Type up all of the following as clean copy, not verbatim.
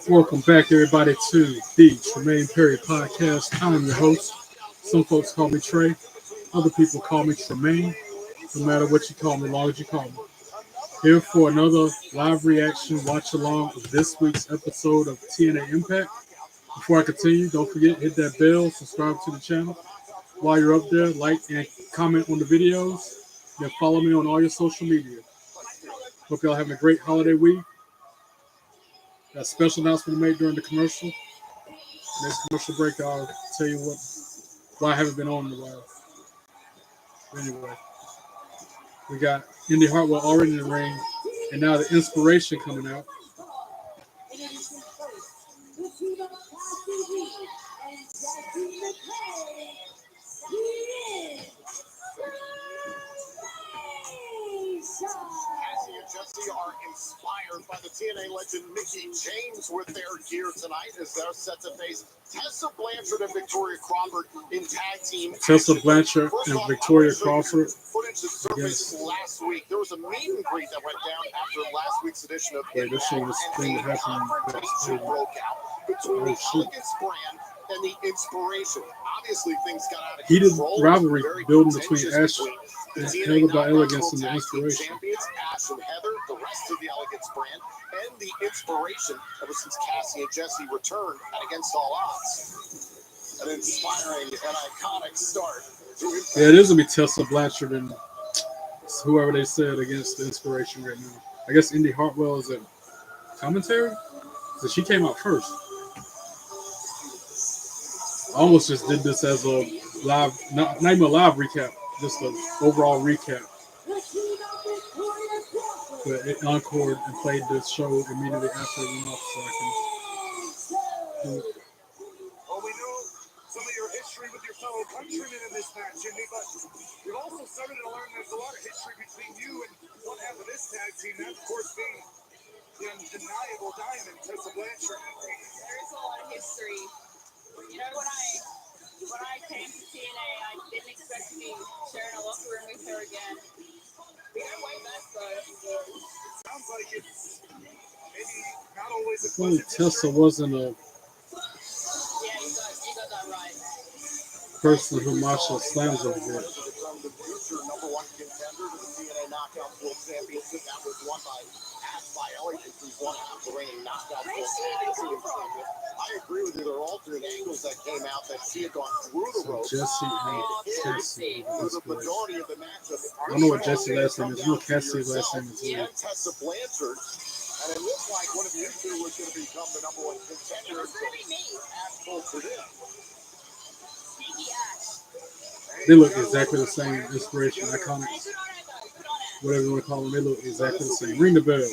Welcome back, everybody, to the Tremaine Perry podcast. I'm your host. Some folks call me Trey. Other people call me Tremaine. No matter what you call me, as long as you call me. Here for another live reaction, watch along of this week's episode of TNA Impact. Before I continue, don't forget, hit that bell, subscribe to the channel. While you're up there, like and comment on the videos. Then follow me on all your social media. Hope y'all having a great holiday week. Got a special announcement to make during the commercial. Next commercial break, I'll tell you why I haven't been on in a while. Anyway, we got Indy Hartwell already in the ring, and now the inspiration coming out. Jesse are inspired by the TNA legend Mickie James with their gear tonight as they're set to face Tessa Blanchard and Victoria Crawford in tag team. Tessa Blanchard and Victoria Crawford. Footage that surfaced last week. There was a meet and greet that went down after last week's edition of This show was thing that happened. confrontation broke out between the Elegance brand and the Inspiration. Obviously, things got out of Heated control. rivalry Very building between contentious Ash the and TNA Heather by Elegance and the Tag Team Inspiration. Champions, Ash and Heather, the rest of the Elegance brand, and the Inspiration ever since Cassie and Jesse returned at Against All Odds. An inspiring and iconic start. Yeah, it is going to be Tessa Blanchard and whoever they said against the Inspiration right now. I guess Indy Hartwell is a commentary? So she came out first. I almost just did this as a live, not even a live recap, just an overall recap. But it encored and played this show immediately after it went off, so I can do it. Well, we know some of your history with your fellow countrymen in this match, Indy, but we've also started to learn there's a lot of history between you and one half of this tag team, that of course being the undeniable diamond, Tessa Blanchard. There is a lot of history. You know, when I came to TNA, I didn't expect to be sharing a locker room with her again. We got way back, though. Sounds like it's maybe not always a Well, pleasant Tessa history. wasn't a Yeah, you got that right. person who Masha slams over there. The future number one contender to the TNA Knockouts World Championship. That was won by Ash by Elegance, who's one half the reigning Knockouts World Championship. I agree with you. There are alternate angles that came out that she had gone through the ropes. Jesse and Cassie. For the majority of the matchup. I don't know what Jesse's last name is. You know Cassie's last name is And Tessa Blanchard. And it looked like one of you two was going to become the number one contender. It was going to be me. Ash told for this. Sneaky Ash. They look exactly the same. Inspiration, iconic, Hey, good on it, though. Good on it. whatever you want to call them. They look exactly the same. Ring the bell.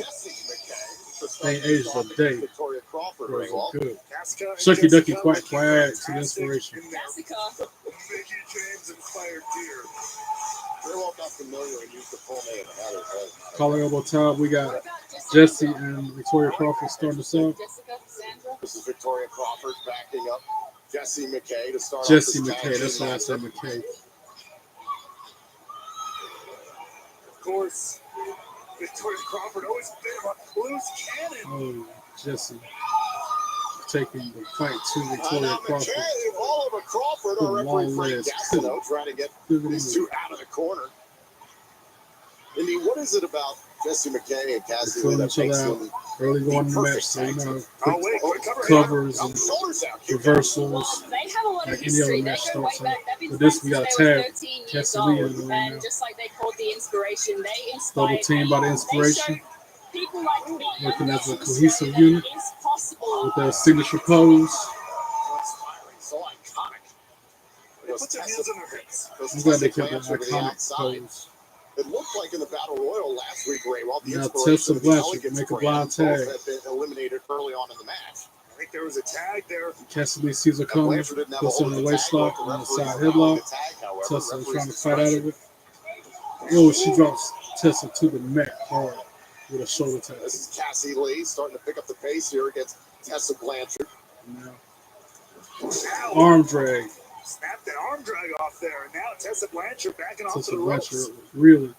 They ain't aged a day. Victoria Crawford Very good. Casca and Shucky Ducky Jessica quack looking quack to the fantastic Inspiration. in their Jessica. Mickie James inspired gear. Very well got familiar and used the full name and had her head. Collar elbow top. We got What about Jesse and Victoria Crawford starting us out. Jessica, Sandra. This is Victoria Crawford backing up Jesse McKay to start Jesse off this tag McKay. That's team why I said matchup. McKay. Of course, Victoria Crawford always a bit of a loose cannon. Oh, Jesse taking the fight to And Victoria now Crawford. McKay all over Crawford. Our Good referee long Frank legs. Gastineau trying to get these two out of the corner. Indy, what is it about Jesse McKay and Cassie Filling that each other makes out them early the going in the match, perfect so you tag know, team? Oh, wait, quick cover here. covers Oh, and shoulders out. Keep reversals. They have a lot of Like any history. other They match go way starts back. out. They've been But this, friends we got a since they were tag. 13 years Cassie old. Lee in the ring And now. just like they called the Inspiration, they Double inspired team by the me. Inspiration. They showed people like me Working as a in cohesive that unit It's possible. with their signature pose. so inspiring, so iconic. They put their hands on their hips. I'm glad they kept that iconic pose. It looked like in the Battle Royal last week, Ray, while the Now Inspiration Tessa and the Blanchard Elegance make a brand blind both tag. had been eliminated early on in the match. I think there was a tag there. Cassie Lee sees her And coming, Blanchard didn't have a puts her hold in of the the waist tag, lock but and the a referees side allowed headlock. the tag, however. Tessa Referee's trying to fight out of discretion. it. Oh, she drops Tessa to the mat hard with a shoulder tap. This is Cassie Lee starting to pick up the pace here against Tessa Blanchard. Now, Now, arm drag. snap that arm drag off there. And now Tessa Blanchard backing off to Tessa the ropes. Blanchard really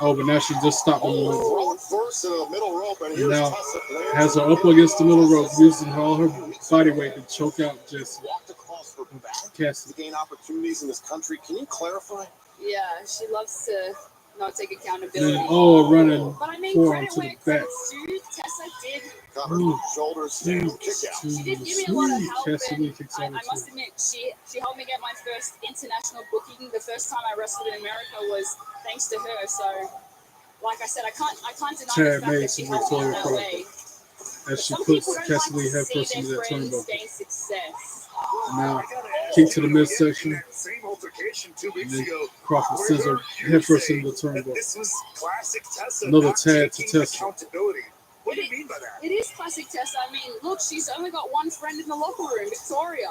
Oh, but now she just stopped on the middle. Thrown first to the middle rope, and And here's now Tessa Blanchard. has her up against the middle rope, using all her body weight to choke out Jesse. Walked across her back to Cassidy. gain opportunities in this country. Can you clarify? Yeah, she loves to not take And accountability. then running But I mean, forearm credit to where the back. credit's due. Tessa did. Got her shoulders Two, and kick out. She did give me a lot of help, Cassidy and kicks I out must admit, she helped me get my first international booking. The first time I wrestled in America was thanks to her. So, like I said, I can't deny Chad the fact made that she some helped me in Victoria that way. as she Some puts people don't Cassidy like to head see first into their that friends turnbuckle. gain success. Now, kick to the midsection. Same altercation 2 And weeks then ago. Crawford sends her head first into the turnbuckle. This was classic Tessa. Another not tag to taking Tessa. accountability. What do you mean by that? It is classic Tessa. I mean, look, she's only got one friend in the locker room, Victoria.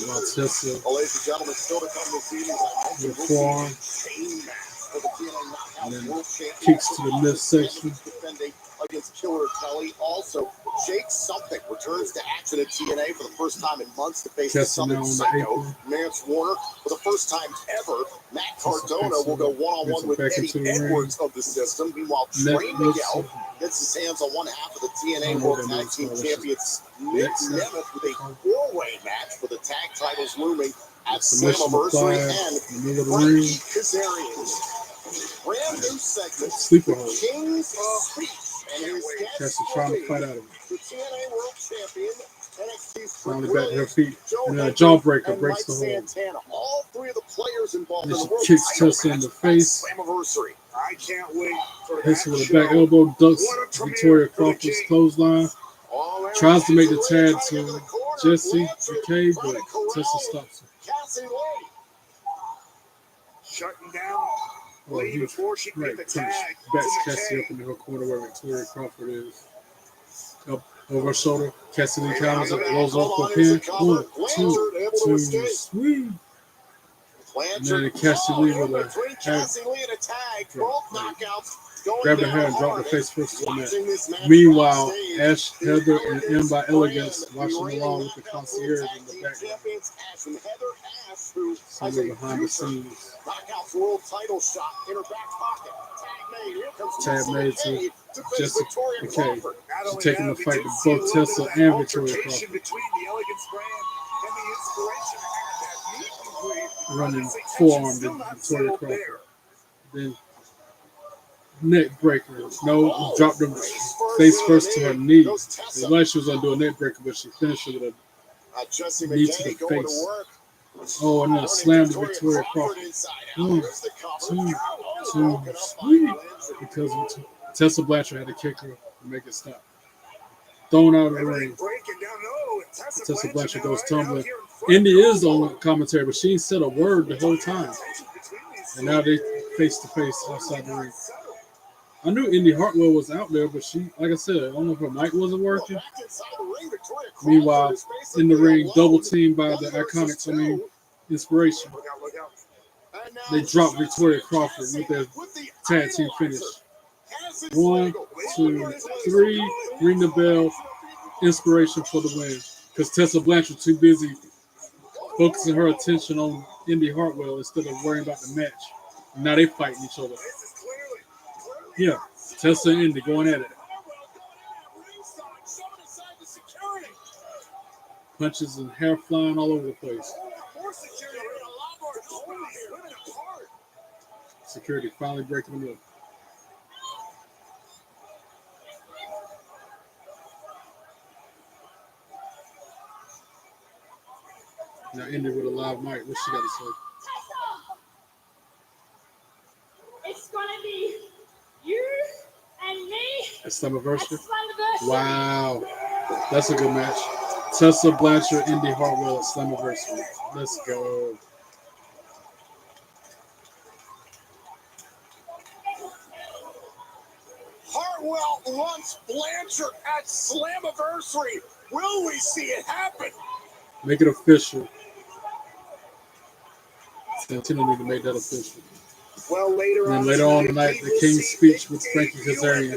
Now Tessa Well, ladies and gentlemen, still to come this evening. with forearm. Chain match for the TNA Knockout And then World Championship. kicks to the midsection. Defending against Killer Kelly. Also, Jake Something returns to action at TNA for the first time in months to face the Tessa now Summit on the Psycho, apron. Mance Warner. For the first time ever, Matt Tessa Cardona picks will her go up, one-on-one gets her with back Eddie into the ring. Edwards of the system. Meanwhile, Neck Trey looks Miguel gets his hands on one half of the I TNA don't know World what Tag that Team means, Champions Next Nemeth with a four-way match for the tag titles looming at submission Slammiversary applied and in the middle of the ring. Frankie Kazarian. Brand new segment, Sleeper hold. King's Speech, and his guest Tessa trying to will fight be out of it. the TNA World Champion, NXT's Finally back to her Brilliant, feet. Joe And a Hendry, jawbreaker and breaks Mike the hold. Santana. All three of the players involved And in then the she World kicks title Tessa in match the at face. Slammiversary. I can't wait for Hits that her with a show. back elbow, ducks What a premiere Victoria for the Crawford's King. clothesline. All in Tries to make the Cassie Lee tag trying to the corner. Jesse Blanchard McKay, trying but to corral Tessa stops her. Cassie Lee. Shutting down Well, Lee he before she right, made the punch tag backs to Cassie McKay. up into her corner where Victoria Crawford is. Up over her shoulder. Cassie Lee counters it, rolls off for a pin. 1, 2, 2, sweet. And then Cassie Lee with a between tag. Cassie Lee and a tag. Both knockouts going Grabbed her down hair and dropped her hard. face first to the mat. Watching this match Meanwhile, backstage, Ash, the Heather, and Elegance M by Elegance brand, watching the along with the reigning concierge Knockout in the Team background. Champions Ash and Heather. Ash, who Some has of a behind the future scenes. Knockouts World title shot in her back pocket. Tag made. Here comes Tag Tessa made to McKay to face Jesse Victoria McKay. Crawford. Not She's only taking that, the we fight did to see a both little Tessa bit of and that Victoria altercation Crawford. between the Elegance brand and the Inspiration at that meet and greet. Running Obviously, tension's forearm still to not Victoria settled Crawford. there. Then neck breaker. No, dropped her face first to her knee. It was like she was going to do a neck breaker, but she finished it with Jesse knee to the McKay going face. to work. Oh, and then a slam to Victoria Crawford. 1, 2, 2, sweet. Because Tessa Blanchard had to kick her to make it stop. Thrown out of the Everything ring. breaking down. No, Tessa Blanchard now goes right tumbling. out here in front. Indy is on commentary, but she ain't said a word the whole time. Tension between these And now they face to face outside the ring. I knew Indy Hartwell was out there, but she, like I said, I don't know if her mic wasn't working. Meanwhile, in the ring, double teamed by the Iconics, Inspiration. Look out. They dropped Victoria Crawford with their tag team finish. 1, 2, 3, ring the bell, Inspiration for the win. Because Tessa Blanchard too busy focusing her attention on Indy Hartwell instead of worrying about the match. Now they fighting each other. This is clearly Yeah, Tessa and Indy going at it. Punches and hair flying all over the place. more security. A lot more going here. Women apart. Security finally breaking them up. Now Indy with a live mic. What she got to say? It's gonna be you and me At Slammiversary? at Slammiversary. Wow. That's a good match. Tessa Blanchard, Indy Hartwell at Slammiversary. Let's go. Hartwell wants Blanchard at Slammiversary. Will we see it happen? Make it official. Santino need to make that official. Well, later And then later on tonight, the King's speech with Frankie Kazarian.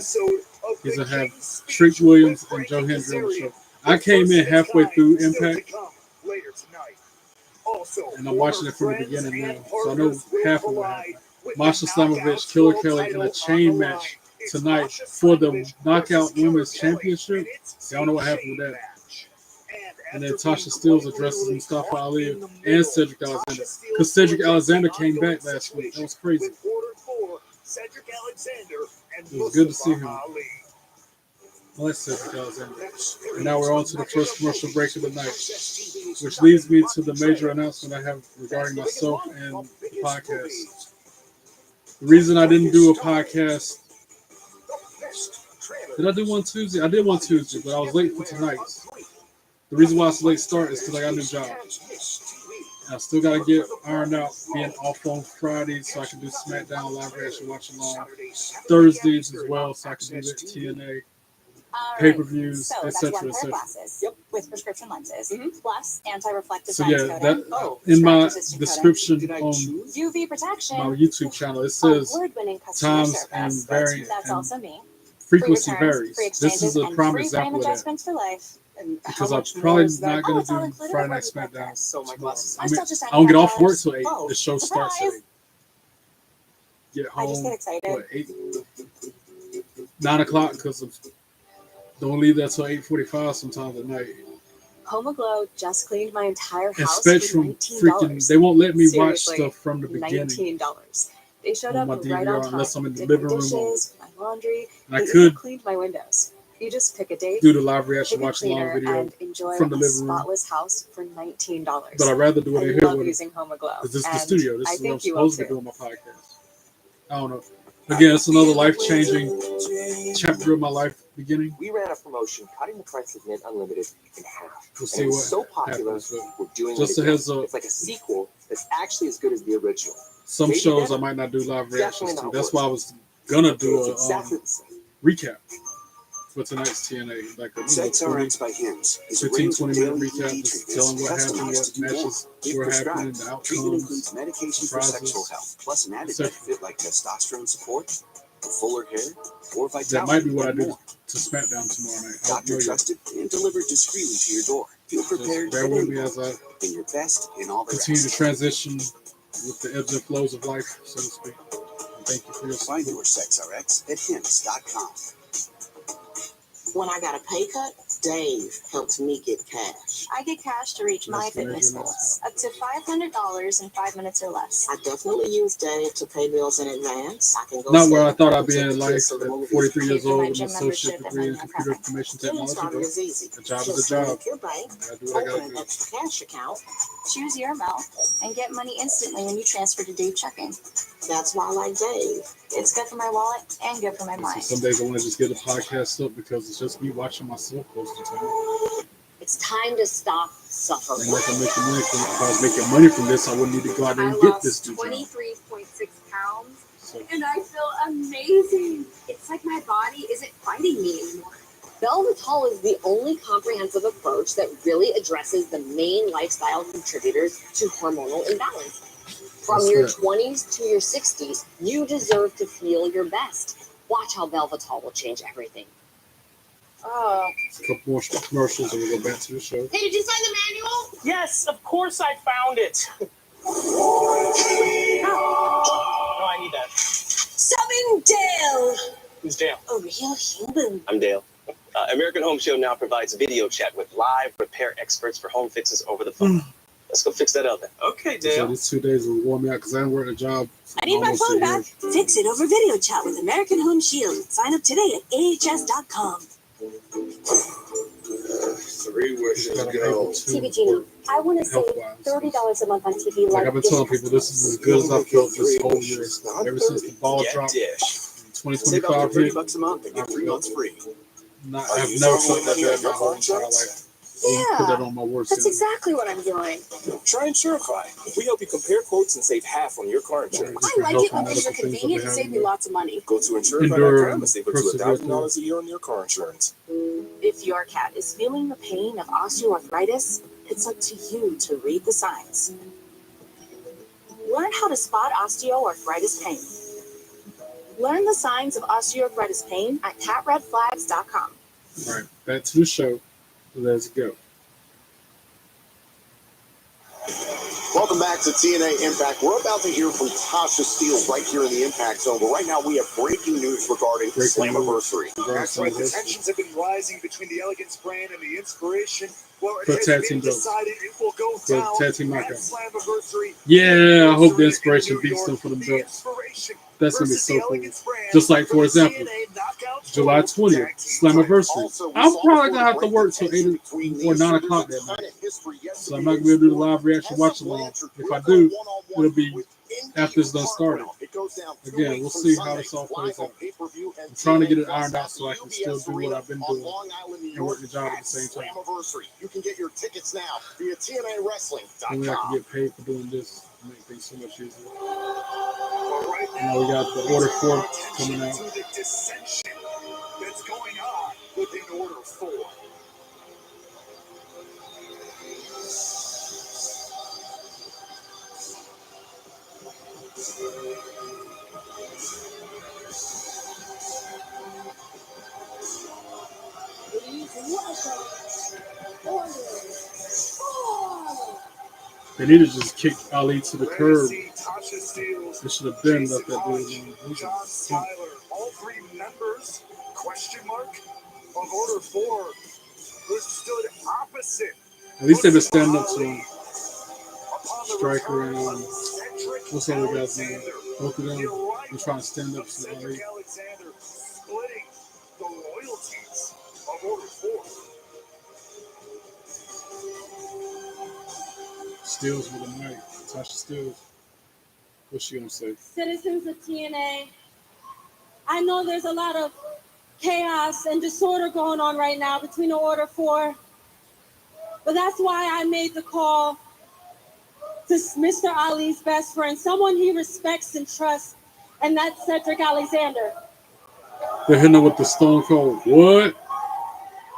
He's going to have Trick Williams and Joe Hendry on the show. I came in halfway through Impact, later tonight. Also, and I'm watching it from the beginning now, so I know half of what happened. Masha Slamovich, Killer Kelly in a chain match tonight for the Knockout Women's Championship. Y'all know what happened with that. And then Tasha Steelz addresses Mustafa Ali and Cedric Alexander. Because Cedric Alexander came back last week. That was crazy. It was good to see him. I like Cedric Alexander. And now we're on to the first commercial break of the night, which leads me to the major announcement I have regarding myself and the podcast. The reason I didn't do a podcast, did I do one Tuesday? I did one Tuesday, but I was late for tonight's. The reason why it's a late start is because I got a new job. And I still got to get ironed out, being off on Fridays so I can do SmackDown live reaction, watch along. Thursdays as well, so I can do the TNA pay-per-views, etc., etc. With prescription lenses, plus anti-reflective. So yeah, that in my description on UV protection, my YouTube channel, it says times and varying and frequency varies. This is a prime example of that. For life. Because I'm probably not going to do Friday Night SmackDown. So my glasses. I don't get off work till 8. The show starts at 8. Get home, I just get excited. what, 8? 9 o'clock because don't leave that till 8:45 sometimes at night. Homoglow just cleaned my entire And house Spectrum for $19. freaking, they won't let me watch Seriously, stuff from the beginning $19. They showed on up my right DVR on time. unless I'm in the Did living my room dishes, my laundry. and I They could even cleaned my windows. You just pick a date, do the live reaction, pick a watch along cleaner, video and enjoy from the a living room. spotless house for $19. But I'd rather do it I in here love with using Homoglow. because this is the and studio. This I is where I'm think you will supposed to be too. doing my podcast. I don't know. Again, it's another life-changing chapter of my life beginning. We ran a promotion cutting the price of Mint Unlimited in half. We'll see And what it's so popular, happens. But we're doing just it a again. heads up, It's like a sequel that's actually as good as the original. some Maybe shows better. I might not do live reactions Definitely to. not That's worse. why I was gonna do It's a exactly the same. recap for tonight's TNA, like a 20, by Hims is a 15, range of 20 minute daily recap, ED just treatments telling what happened, customized what to do more. matches If were happening, prescribed, the treatment outcomes. includes medication for surprises, sexual health, plus an added etc. benefit like testosterone support, fuller hair, or vitality. That might be what I and do more. to SmackDown tomorrow night. I don't Doctor know yet. trusted and delivered discreetly to your door. Feel prepared Just bear for with any me as I moment, and your best in all the continue to rest. transition with the ebbs and flows of life, so to speak. Thank you for your Find support. your SexRx at Hims.com. When I got a pay cut, Dave helped me get cash. I get cash to reach my That's the fitness major goals, up to $500 in 5 minutes or less. I definitely use Dave to pay bills in advance. I can go Not where save I thought up I'd be to in take the life kids to at the movies. 43 years Pay for old my with an gym associate membership degree in and my computer program. information Getting technology. started But is easy. a job is Just a job. link your bank, I do what I open gotta an do. extra cash account. Choose your amount and get money instantly when you transfer to Dave checking. That's why I like Dave. It's good for my wallet and good for my So mind. some days I want to just get a podcast up because it's just me watching myself most of the time. It's time to stop And suffering. like I'm making money from, if I was making money from this, I wouldn't need to go out there I and get lost this new job. 23.6 pounds So and I feel amazing. It's like my body isn't fighting me anymore. Velvetol is the only comprehensive approach that really addresses the main lifestyle contributors to hormonal imbalance. From What's your that? 20s to your 60s, you deserve to feel your best. Watch how Velvetol will change everything. Oh, a couple more commercials and we'll go back to the show. Hey, did you sign the manual? Yes, of course I found it. No, I need that. Summon Dale! Who's Dale? A real human. I'm Dale. American Home Show now provides video chat with live repair experts for home fixes over the phone. Let's go fix that out then. Okay, So Dale. these 2 days will warm me out because I haven't worked a job. I need my almost a phone year. back. Fix it over video chat with American Home Shield. Sign up today at ahs.com. 3 wishes But I'm go. able to TV Genie, I want to save health-wise. $30 a month on TV. Like I've been telling people, this is as good as I've felt this whole year. Ever since the ball Get dropped, Dish. Save up 2025 to hit, $30 a month and get 3 months free. I've never felt that bad in my whole entire life. Put that on my worst That's enemy. exactly what I'm doing. Try Insurify. We help you compare quotes and save half on your car insurance. I like it when things are convenient and save me lots of money. Go to Endure Insurify.com and save up to $1,000 a year on your car insurance. If your cat is feeling the pain of osteoarthritis, it's up to you to read the signs. Learn how to spot osteoarthritis pain. Learn the signs of osteoarthritis pain at catredflags.com. All right, back to the show. Let's go. Welcome back to TNA Impact. We're about to hear from Tasha Steele right here in the Impact Zone, but right now we have breaking news regarding Slammiversary. That's right. The tensions have been rising between the Elegance brand and the Inspiration. Well, it For has tag been team belt. decided it will go For down tag team at knockout. Slammiversary. Yeah, I hope the In Inspiration New beats York, them for them the belts. Inspiration That's gonna be versus so the cool. Elegance brand Just like, for the example, TNA Knockout July Tag 20th, Team Slammiversary. Also, we I'm saw probably before gonna have the to break work the till tension 8 between or these 9 two. o'clock There's that a ton night. of history yet So to I'm be not gonna be able to do the explored. live reaction Tessa watch along. Blanchard If will I go do, one-on-one it'll be with after it's done Indy started. Hartwell. It goes down 2 Again, weeks we'll from see how Sunday, this all plays live on out. pay-per-view and I'm trying to get it TNA ironed out broadcast so I at can still UBS do what Arena I've been on doing Long Island, New and York work the job at at the same time. Slammiversary. You can get your tickets now via And we have TNAWrestling.com. to get paid for doing this to make things so much easier. But right Now we got the Order 4 coming out. to the dissension that's going on within Order 4. They need to just kick Ali to the curb. See Tasha Steele, They should have been Jason left that dude Hodge, alone. He's John a punk. Styler, all three members, question mark, of Order 4, who stood opposite. At least they've been standing up to Ali him. upon the Striker return and of Cedric what's the other guy's name? Alexander. Both of them The are arrival trying to stand up of to Cedric Ali. Alexander splitting the loyalties of Order 4. Steals with a mic. Tasha Steels. What's she gonna say? Citizens of TNA, I know there's a lot of chaos and disorder going on right now between the Order 4, but that's why I made the call to Mr. Ali's best friend, someone he respects and trusts, and that's Cedric Alexander. They're hitting her with the Stone Cold. What?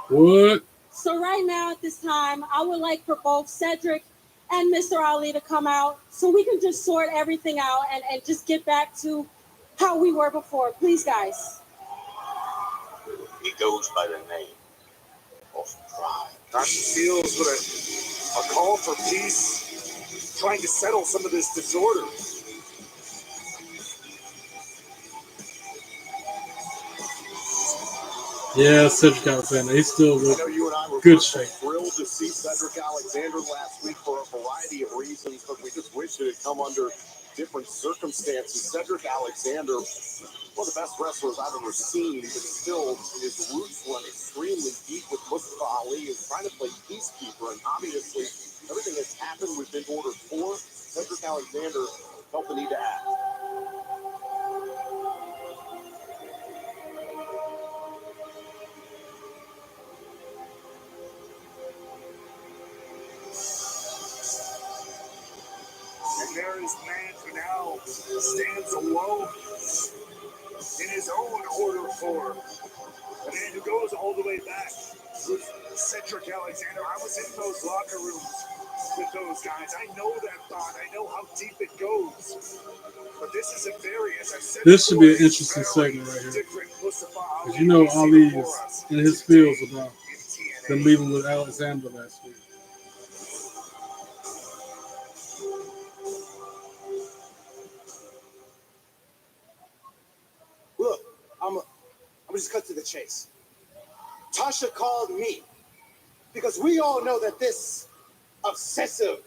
What? So right now at this time, I would like for both Cedric and Mr. Ali to come out so we can just sort everything out and just get back to how we were before. Please, guys. He goes by the name of Pride. Tasha Steele's with a call for peace, trying to settle some of this disorder. Yeah, Cedric Alexander. He's still I know you and I were good shape. thrilled to see Cedric Alexander last week for a variety of reasons, but we just wish it had come under different circumstances. Cedric Alexander, one of the best wrestlers I've ever seen, but still his roots run extremely deep with Mustafa Ali and trying to play peacekeeper. And obviously, everything that's happened within Order 4, Cedric Alexander felt the need to act. And there is Mance, who now stands alone in his own Order 4. A man who goes all the way back with Cedric Alexander. I was in those locker rooms with those guys. I know that bond. I know how deep it goes. But this is a very, as I said, This should be an before, interesting very segment right here. different Mustafa Ali Because you know we see Ali before is us in his today feels about in TNA. them leaving with Alexander last week. Look, I'm just cut to the chase. Tasha called me because we all know that this obsessive,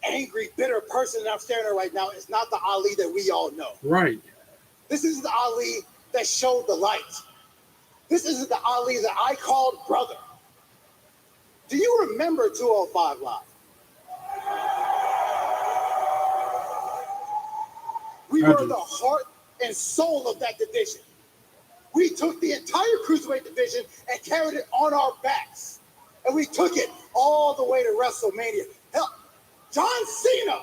angry, bitter person that I'm staring at right now is not the Ali that we all know. Right. This is the Ali that showed the light. This isn't the Ali that I called brother. Do you remember 205 Live? We I were do. the heart and soul of that division. We took the entire cruiserweight division and carried it on our backs. And we took it all the way to WrestleMania. Hell, John Cena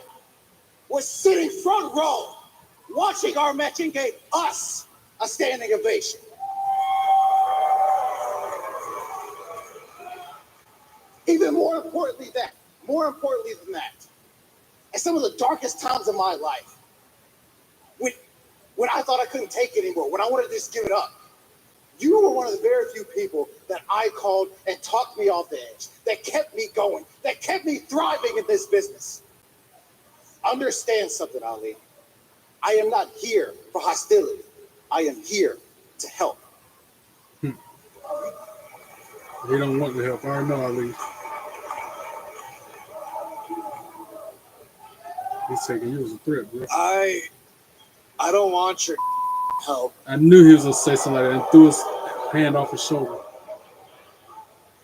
was sitting front row watching our match and gave us a standing ovation. Even more importantly than that, at some of the darkest times of my life, when I thought I couldn't take it anymore, when I wanted to just give it up, you were one of the very few people that I called and talked me off the edge, that kept me going, that kept me thriving in this business. Understand something, Ali. I am not here for hostility. I am here to help. He don't want the help. I already know Ali. He's taking you as a threat, bro. I don't want your help. I knew he was gonna say something like that and threw his hand off his shoulder.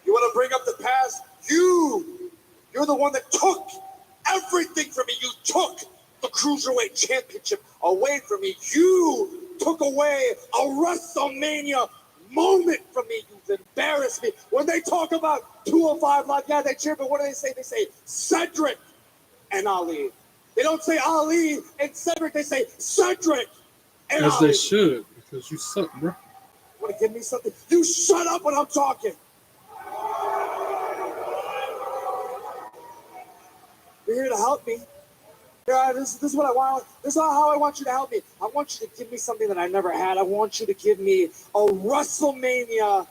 You want to bring up the past? You're the one that took everything from me. You took the Cruiserweight Championship away from me. You took away a WrestleMania moment from me. You've embarrassed me. When they talk about 205 Live, yeah, they cheer, but what do they say? They say Cedric and Ali. They don't say Ali and Cedric. They say Cedric and As Ali. they should, because you suck, bro. Want to give me something? You shut up when I'm talking. You're here to help me. Yeah, this is what I want. This is how I want you to help me. I want you to give me something that I never had. I want you to give me a WrestleMania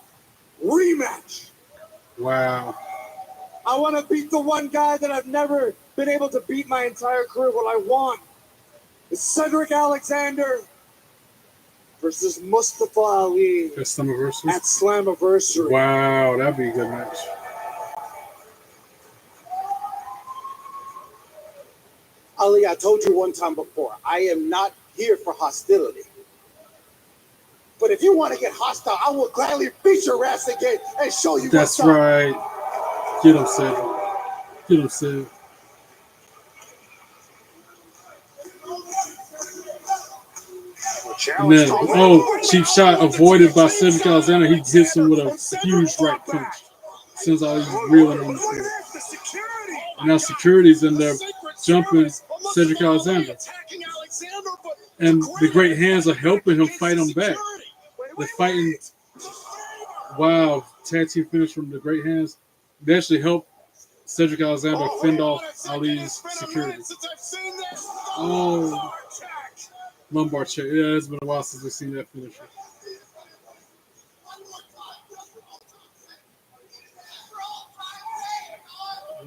rematch. Wow. I want to beat the one guy that I've never been able to beat my entire career. What I want is Cedric Alexander versus Mustafa Ali At Slammiversary? at Slammiversary. Wow, that'd be a good match. Ali, I told you one time before, I am not here for hostility. But if you want to get hostile, I will gladly beat your ass again and show you That's what's up. right. Get him, Cedric. Get him, Cedric. And then, cheap shot avoided by Cedric Alexander. He hits him with a huge right punch. Since I was reeling on the floor. And now security's in there jumping Cedric Alexander. And the great hands are helping him fight him back. They're fighting. Wow, tag team finish from the great hands. They actually help Cedric Alexander fend off Ali's security. Oh, lumbar check. Yeah, it's been a while since we've seen that finisher.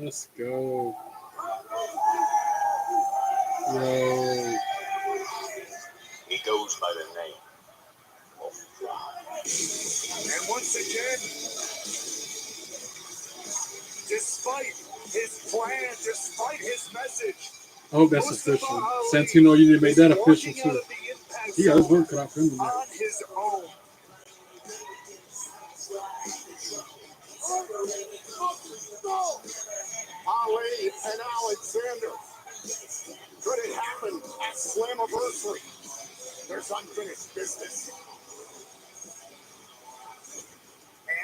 Let's go. Yo. He goes by the name of Pride. And once again, despite his plan, despite his message, I hope that's official. Santino, you need to make that official too. He got his work cut out for him tonight. on his own. Ali and Alexander. Could it happen at Slammiversary? There's unfinished business.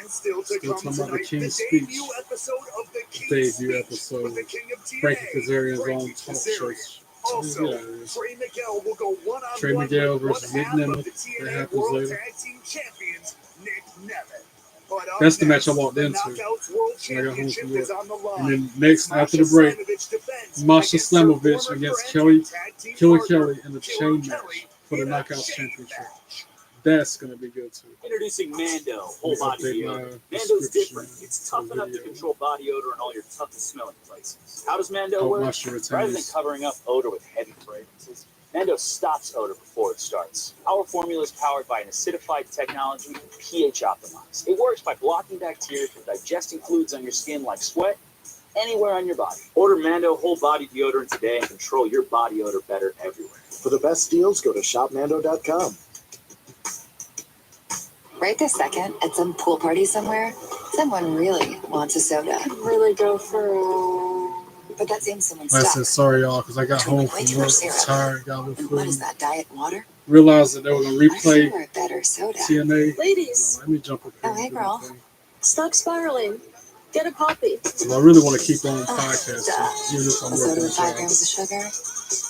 And still to Still come talking about the tonight, King's the Speech. debut episode of the King's Debut Speech episode. with the King of TNA, Frankie Kazarian's Frankie own talk Kazarian. show. Also, Yeah. Trey Miguel will go one-on-one Trey Miguel with versus one Nick half of Nemeth. the That TNA happens World later. Tag Team Champions, Nick Nemeth. But That's the match I next, walked the into Knockouts World when I got home Championship from work. is on the line. And then next, Masha after the break, Slamovich defends Masha against her Slamovich former against friend, tag team Killer partner, Kelly in the Killer chain Kelly match for the in a Knockouts chain Championship. match. That's going to be good too. Introducing Mando, whole Let me body update deal. my Mando's description different. It's for tough the enough to video. control body odor in all your toughest smelling places. How does Mando Hope work? Masha Rather than retains. covering up odor with heavy fragrances, Mando stops odor before it starts. Our formula is powered by an acidified technology, pH optimized. It works by blocking bacteria from digesting fluids on your skin like sweat anywhere on your body. Order Mando whole body deodorant today and control your body odor better everywhere. For the best deals, go to shopmando.com. Right this second, at some pool party somewhere, someone really wants a soda. Could really go for But that same someone Like I said, stopped. sorry y'all, because I got home Way from too work, much syrup. tired, got a little And what food. is that, diet water? Realized that they were going to I see replay we're a better soda. TNA. ladies. Let me jump up here. Oh, and hey, do girl. my thing. Stop spiraling. Get a puppy. Because I really want to keep on Oh, podcasting, duh. even if I'm A soda working with 5 jobs. grams of sugar.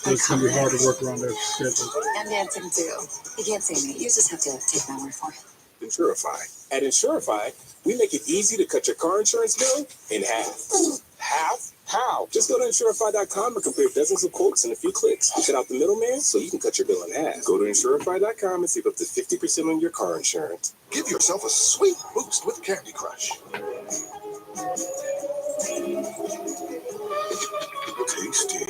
But it's going to be hard to work around their schedule. And dancing too. You can't see me. You just have to take my word for it. Insurify. At Insurify, we make it easy to cut your car insurance bill in half. Half? How? Just go to Insurify.com and compare dozens of quotes in a few clicks. Cut out the middleman so you can cut your bill in half. Go to Insurify.com and save up to 50% on your car insurance. Give yourself a sweet boost with Candy Crush. Tasty.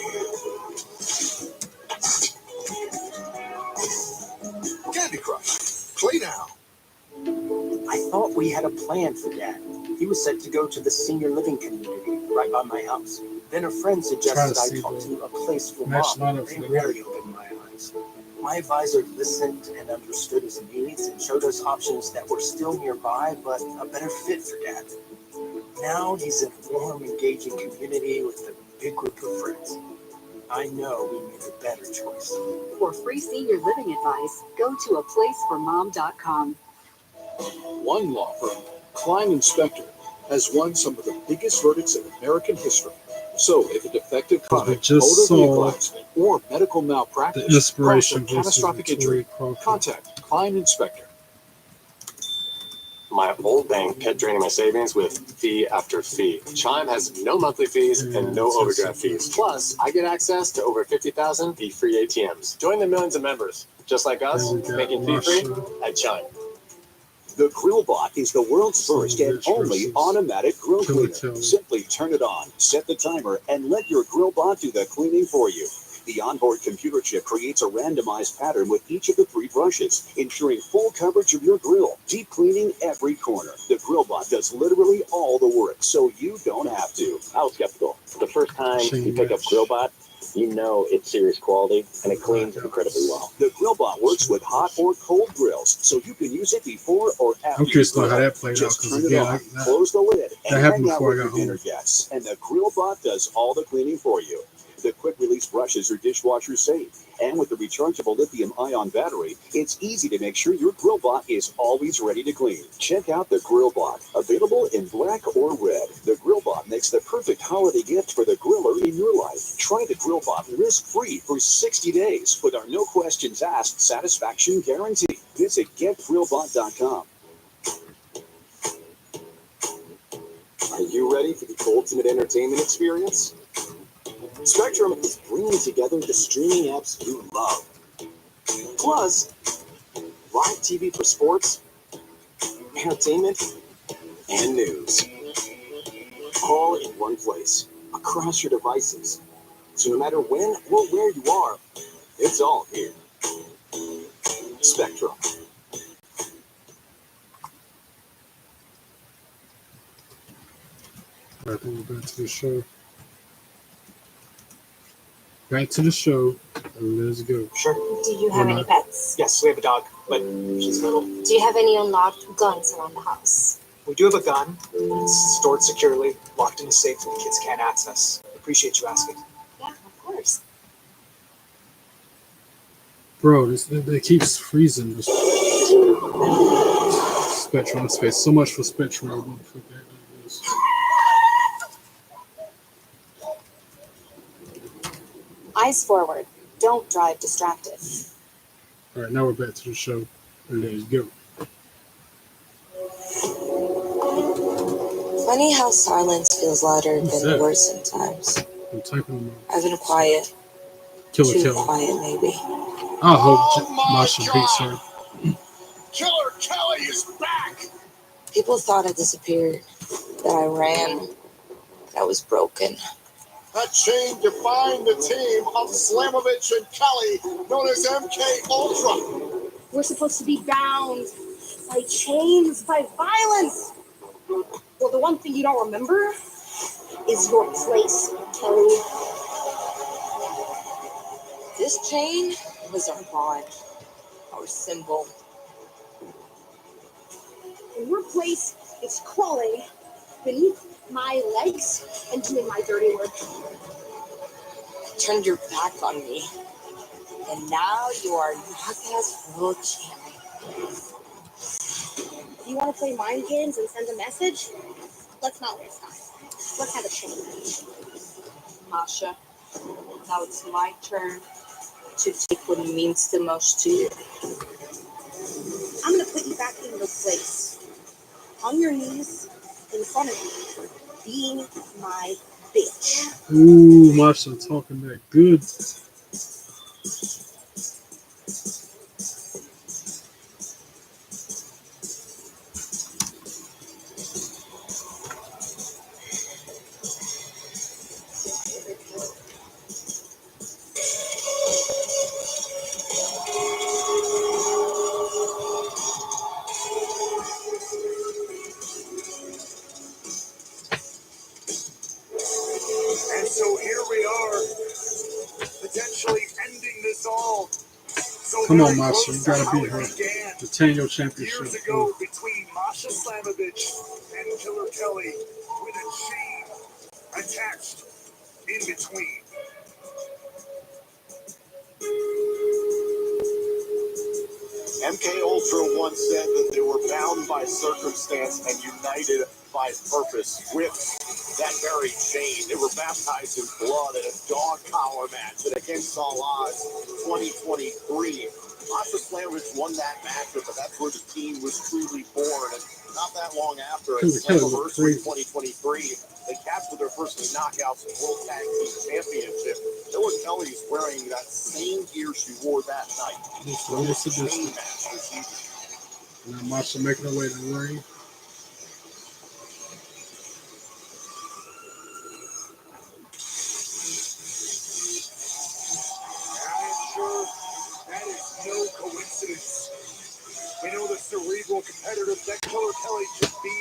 planned for Dad. He was set to go to the senior living community right by my house. Then a friend suggested I talk to a place for Mom. They really opened my eyes. My advisor listened and understood his needs and showed us options that were still nearby, but a better fit for Dad. Now he's in a warm, engaging community with a big group of friends. I know we made a better choice. For free senior living advice, go to aplaceformom.com. One law firm, Klein Inspector, has won some of the biggest verdicts in American history. So if a defective product, motor vehicle accident, or medical malpractice causes a catastrophic injury, contact Klein Inspector. My old bank kept draining my savings with fee after fee. Chime has no monthly fees and no overdraft fees. Plus, I get access to over 50,000 fee-free ATMs. Join the millions of members, just like us, making fee-free at Chime. The GrillBot is the world's first and only automatic grill cleaner. Simply turn it on, set the timer, and let your GrillBot do the cleaning for you. The onboard computer chip creates a randomized pattern with each of the 3 brushes, ensuring full coverage of your grill, deep cleaning every corner. The GrillBot does literally all the work, so you don't have to. I was skeptical. The first time you pick up GrillBot, you know it's serious quality, and it cleans incredibly well. The GrillBot works with hot or cold grills, so you can use it before or after. I'm curious to know how that played out. Just turn it on, close the lid, and hang out with your dinner guests. And the GrillBot does all the cleaning for you. The quick-release brushes are dishwasher safe, and with the rechargeable lithium-ion battery, it's easy to make sure your GrillBot is always ready to clean. Check out the GrillBot, available in black or red. The GrillBot makes the perfect holiday gift for the griller in your life. Try the GrillBot risk-free for 60 days with our no-questions-asked satisfaction guarantee. Visit getgrillbot.com. Are you ready for the ultimate entertainment experience? Spectrum is bringing together the streaming apps you love. Plus, live TV for sports, entertainment, and news. All in one place, across your devices. So no matter when or where you are, it's all here. Spectrum. I think we're back to the show. Back to the show. Let's go. Sure. Do you have any pets? Yes, we have a dog, but she's little. Do you have any unlocked guns around the house? We do have a gun. It's stored securely, locked in a safe that the kids can't access. Appreciate you asking. Yeah, of course. Bro, it keeps freezing. This Spectrum space. So much for Spectrum. Eyes forward. Don't drive distracted. All right, now we're back to the show. Let's go. Funny how silence feels louder than words sometimes. I'm typing them out. I've been quiet. Killer Too Kelly. quiet, maybe. I hope Masha beats her. Killer Kelly is back! People thought I disappeared, that I ran, that I was broken. That chain defined the team of Slamovich and Kelly, known as MK Ultra. We're supposed to be bound by chains, by violence. Well, the one thing you don't remember is your place, Kelly. This chain was our bond, our symbol. And your place is crawling beneath my legs and doing my dirty work. You turned your back on me, and now you are knockout world champion. If you want to play mind games and send a message, let's not waste time. Let's have a change. Masha, now it's my turn to take what means the most to you. I'm going to put you back in your place. On your knees, in front of me, being my bitch. Ooh, Masha talking that good. So here we are, potentially ending this all. So Come on, very Masha, close you to gotta how beat it her. began Retain your championship. years ago between Masha Slamovich and Killer Kelly, with a chain attached in between. MK Ultra once said that they were bound by circumstance and united by purpose. With that very chain, they were baptized in blood in a dog collar match at Against All Odds 2023. Masha Slamovich won that matchup, but that's where the team was truly born. And not that long after, at Slamoversary 2023, they captured their first Knockouts World Tag Team Championship. Killer Kelly's wearing that same gear she wore that night. Now Masha making her way to the ring. That is no coincidence. We know the cerebral competitor that Killer Kelly should be,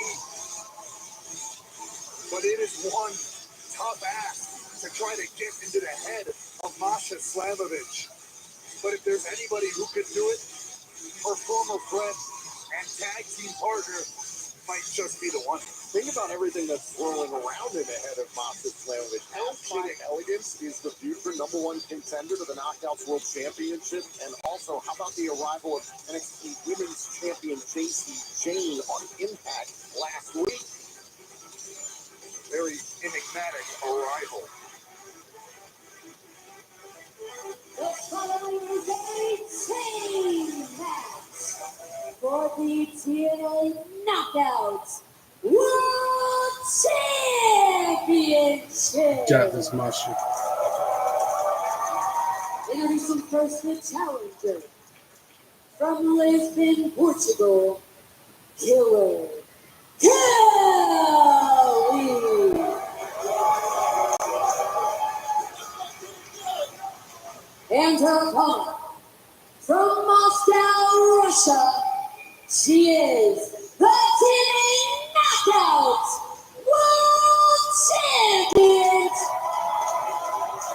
but it is one tough ass to try to get into the head of Masha Slamovich. But if there's anybody who could do it, her former friend and tag team partner might just be the one. Think about everything that's swirling around in the head of Masha Slamovich. Outside elegance is the future #1 contender to the Knockouts World Championship. And also, how about the arrival of NXT Women's Champion Jacy Jayne on Impact last week? Very enigmatic arrival. The following is a chain match for the TNA Knockouts World Championship. Got this, Masha. Introducing first the challenger from Lisbon, Portugal, Killer Kelly. And her opponent from Moscow, Russia, she is the TNA Knockouts World Champion,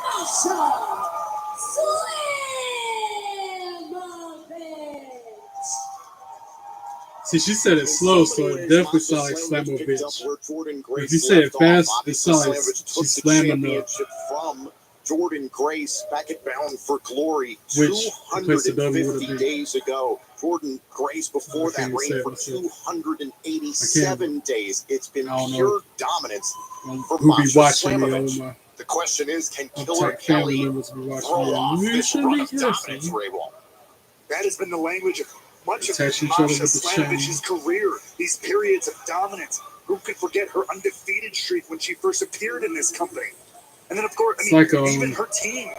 Masha Slamovich. See, she said it slow, so it definitely sounds like Slamovich. If you say it fast, it sounds like she's slamming the from Jordan Grace back at Bound for Glory Which 250 days ago. Jordan Grace before that reigned for 287 days. It's been pure dominance for Masha Slamovich. The question is, can Killer Kelly throw off this run of dominance, Raywall? That has been the language of much of Masha Slamovich's career. These periods of dominance. Who could forget her undefeated streak when she first appeared in this company? And then, of course, even her team.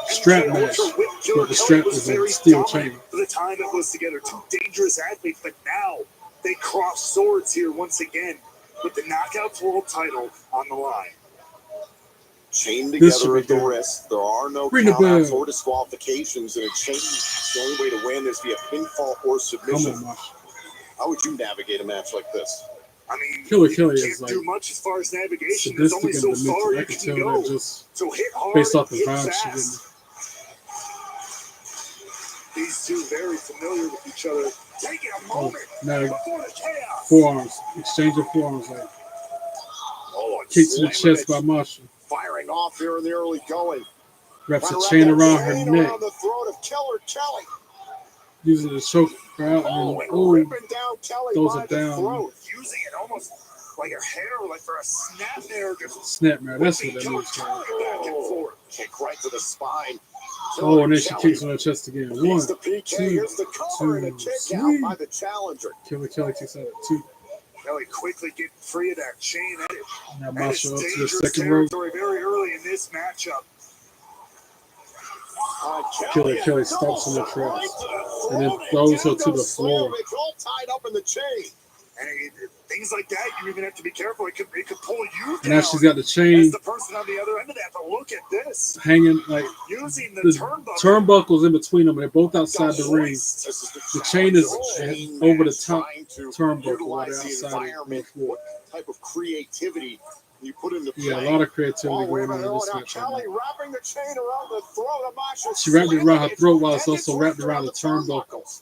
Strap match, but the strap was a steel chain. For the time it was together, two dangerous athletes, but now they cross swords here once again with the Knockouts World title on the line. Chained together at the wrist. There are no countouts or disqualifications in a chain. The only way to win is via pinfall or submission. How would you navigate a match like this? I mean, Killer Kelly you can't do much as far as navigation. There's only so far you can go. So hit hard, based off the hit vibe fast. These two very familiar with each other. Taking a moment before the chaos. Forearms, exchanging forearms, like kick to the chest by Masha. Firing off here in the early going. Wraps a chain around her neck. Around the throat of Killer Kelly. Using the choke her out and ripping down Kelly throws by it the down. throat. Using it almost like her hair, like for a snapmare. Snapmare, that's what that means. Back and forth. Kick right to the spine. Oh, and then she kicks on her chest again. 1, 2, 3. Here's the cover and a kick out by the challenger. Killer Kelly kicks out at 2. Kelly quickly getting free of that chain. Now That is Masha up to the dangerous second rope. territory very early in this matchup. Killer Kelly stops on the traps and then throws her to the floor. All tied up in the chain. And things like that, you even have to be careful. It could pull you down. And now she's got the chain As the person on the other end of that. But look at this. hanging like Using the turnbuckles in between them. They're both outside the ring. The chain is over the top turnbuckle right Utilize the outside environment, the floor. what type of creativity You put into play. Yeah, a lot of creativity Oh, wait a going on minute. in this Now match. Kelly wrapping the chain around the throat of Masha. She wrapped it around her throat while it's And also wrapped around the turnbuckle.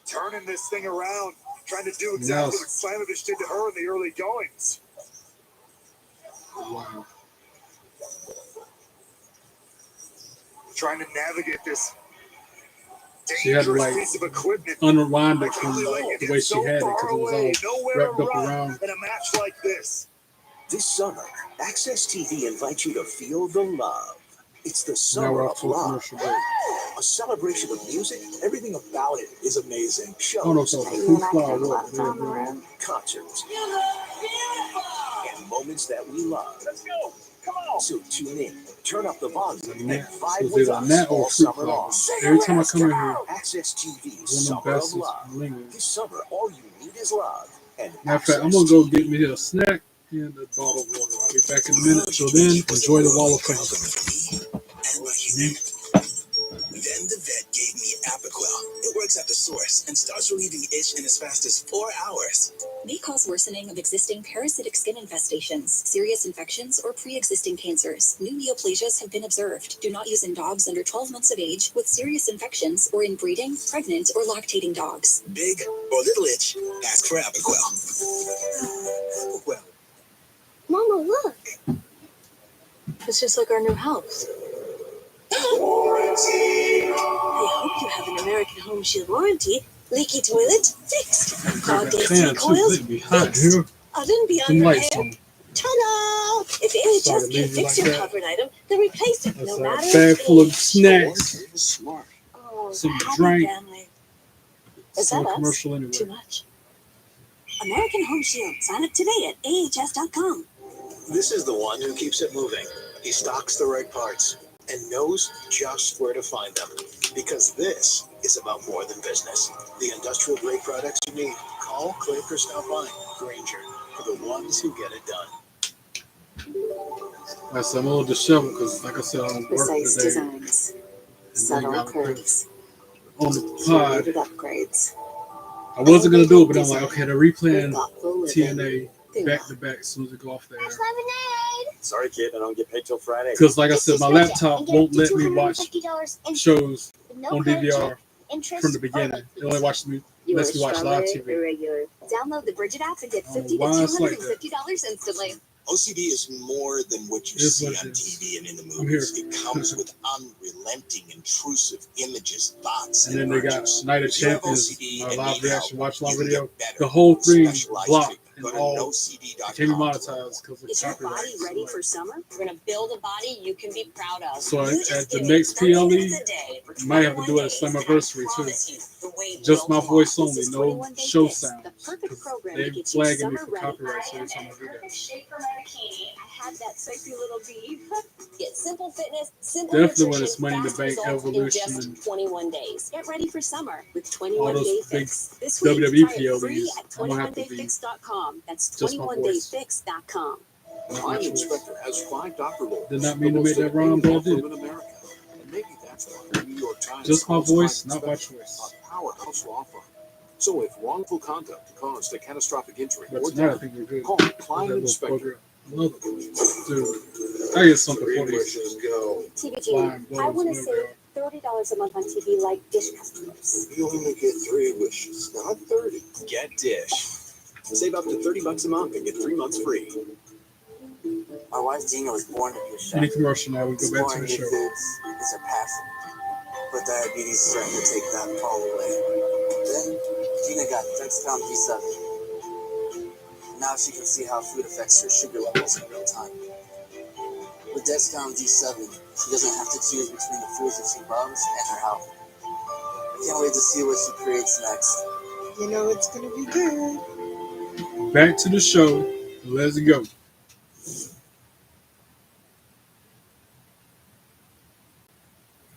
Turning this thing around, trying to do exactly Now- what Slamovich did to her in the early goings. Wow. Trying to navigate this She had to dangerous like piece of equipment. unwind I it can't from believe you the get way she so had it far because it away, was all nowhere wrapped to up run around. in a match like this. This summer, Access TV invites you to feel the love. It's the Now summer we're of off to a love. commercial break. A celebration of music. Everything about it is amazing. I don't know if Shows, that was a hoop fly or what. But yeah, concerts, and moments that we love. Let's go. Come on. So tune in, turn up the volume, and Net. So vibe it's with either us net or all fruit summer fly. long. Every time I come in here, Access TV, one of Summer them of bastards Love. lingers. This summer, all you need is love. And Matter of fact, I'm Access gonna go TV. get me a snack and a bottle of water. I'll be back in a minute. Till then, enjoy the Wall of Fame. Then the vet gave me Apoquel. It works at the source and starts relieving itch in as fast as 4 hours. May cause worsening of existing parasitic skin infestations, serious infections, or pre-existing cancers. New neoplasias have been observed. Do not use in dogs under 12 months of age with serious infections or in breeding, pregnant, or lactating dogs. Big or little itch, ask for Apoquel. Apoquel. Mama, look. It's just like our new house. I hope you have an American Home Shield warranty. Leaky toilet? Fixed. Clogged AC coils? Fixed. Oven beyond repair? Ta-da! If AHS can't fix your covered item, then replace it no matter Bag full of age. snacks, Smart. Oh, some happy drink. family. It's that a us? commercial Too anyway. much. American Home Shield. Sign up today at ahs.com. This is the one who keeps it moving. He stocks the right parts and knows just where to find them. Because this is about more than business. The industrial grade products you need. Call, click, or stop by. Granger, for the ones who get it done. Like I said, I'm a little disheveled because, like I said, I don't work Precise today. designs, subtle got curves, On the pod, curated upgrades. I wasn't gonna do it, but I'm like, okay, they're replaying Thoughtful living. TNA back to back as soon as it go off there. Sorry, kid, I don't get paid till Friday. Because, like I said, my laptop won't let me watch shows No on credit DVR check, interest, from the or beginning. It only lets me You watch live strawberry TV. irregular. Download the Bridget app and get I don't $50 know to why it's like that. $250 instantly. OCD is more than what you It's see what on it is. TV and in the I'm here. movies. It comes with unrelenting, intrusive images, thoughts, And then they got urges. Night of If you have Champions, OCD my and live need reaction, help, watch live you can video. get better. The whole thing Specialized blocked treatment. and Go to all nocd.com. can't be monetized because of Is your copyright. body ready for summer? We're going to build a body you can be proud of. So You at just the get next 30 PLE, minutes a day for you might have to 21 do it at days, some and I anniversary too. promise you, the weight Just will my come voice off. only, This is no 21 Day show Fix, sound. The perfect program They to get you flagging me summer for ready. copyright, so every time I do that. shape for my bikini. I had that sexy little bee. Get simple fitness, simple Definitely when nutrition, it's Money in the fast Bank, results in Evolution, just and 21 days. Get ready for summer with all 21 those Day big Fix. This week, WWE try it free PLEs, at I'm gonna have to be 21dayfix.com. That's just my voice. 21dayfix.com. Prime Inspector has 5 doctor roles. Did not mean to make that rhyme, but I did. In America. And maybe that's why the New York Times Just my calls voice, Prime not my Inspector choice. a powerhouse law firm. So if wrongful conduct caused a catastrophic injury But or tonight I death, think we're good. call That Prime little Inspector. bugger. Dude, I get something for these TBG, flying I want to blows, save $30 a month on TV like Dish customers. You only get 3 wishes, not 30. Get Dish. Save up to $30 a month and get 3 months free. My wife Gina was born to be a chef. Any commercial now, we go back to the Exploring show. new foods is her passion, but diabetes is starting to take that all away. Then Gina got Dexcom G7. Now she can see how food affects her sugar levels in real time. With Dexcom G7, she doesn't have to choose between the foods that she loves and her health. I can't wait to see what she creates next. You know it's gonna be good. Back to the show. Let's go.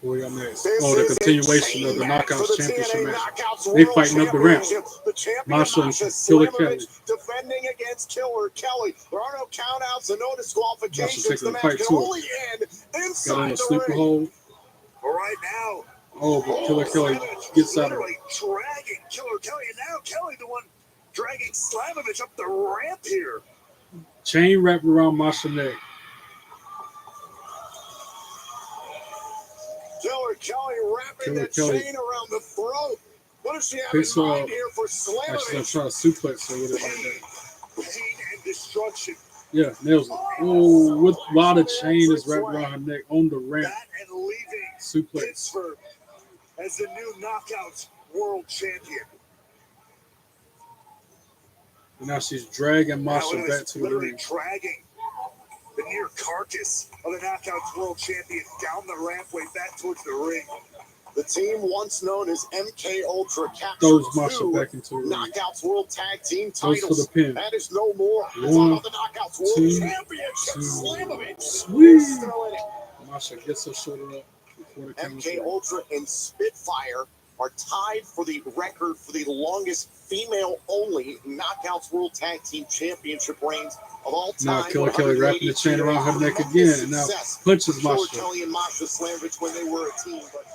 What we got next? Oh, the continuation of the Knockouts Championship match. They fighting up the ramp. Masha and Killer Kelly. Defending against Killer Kelly. There are no countouts and no Masha disqualifications. taking The the fight match can to only end Got inside in a the sleeper ring. hold. All right, now. Oh, but Killer Kelly gets out of it. Literally dragging Killer Kelly, and now Kelly the one dragging Slamovich up the ramp here. Chain wrapped around Masha's neck. Killer Kelly wrapping the chain around the throat. What does she have Picks in her mind up. here for Like she's gonna Slamovich? try to suplex her with it like that. Pain and destruction. Yeah, nails it. Oh, with a lot of chain is wrapped around her neck on the ramp. That and leaving Suplex. Pittsburgh as the new knockout world champion. And now she's dragging Masha Now it back is to the literally ring. dragging the near carcass of the Knockouts World Champion down the rampway back towards the ring. The team once known as MK Ultra captured Throws Masha 2 back into the ring. Knockouts World Tag Team Goes titles. for the pin. That is no more. It's One, about the Knockouts World 2, Championship. 2. Slamovich. Sweet. Still in it. Masha gets her shoulder up before the count. MK Ultra and Spitfire are tied for the record for the longest female-only Knockouts World Tag Team Championship reigns of all time. Now Killer Kelly wrapping the chain around her neck again, and now punches Killer Masha. Kelly and Masha Slamovich when they were a team, but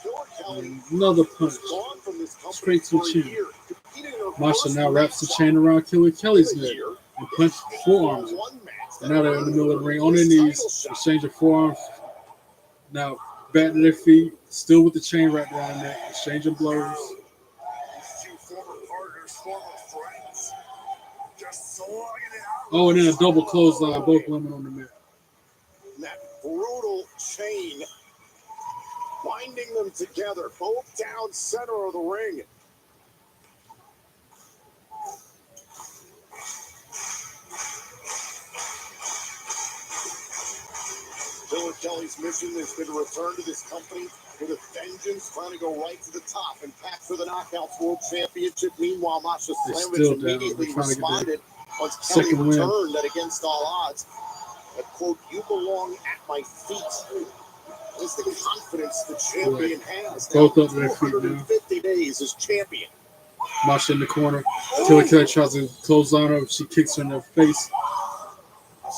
Killer Kelly Another punch. gone from this company Straight to for the a chin. year, competing in her Masha first now wraps the match chain around Killer Kelly's in a neck year. and punches forearms. And now they're in the middle of the ring on their knees, exchanging forearms. Now back to their feet, still with the chain wrapped around their neck, exchanging blows. These two former partners, former friends, just slugging it out. Oh, and then a double clothesline, both women on the mat. That brutal chain binding them together, both down center of the ring. Killer Kelly's mission has been to return to this company with a vengeance, trying to go right to the top and capture the Knockouts World Championship. Meanwhile, Masha Slamovich immediately responded once Kelly returned that against all odds. A quote, "You belong at my feet." Is the confidence the champion has. Both up their feet now. 250 days as champion. Masha in the corner. Killer Kelly tries to close on her. She kicks her in the face.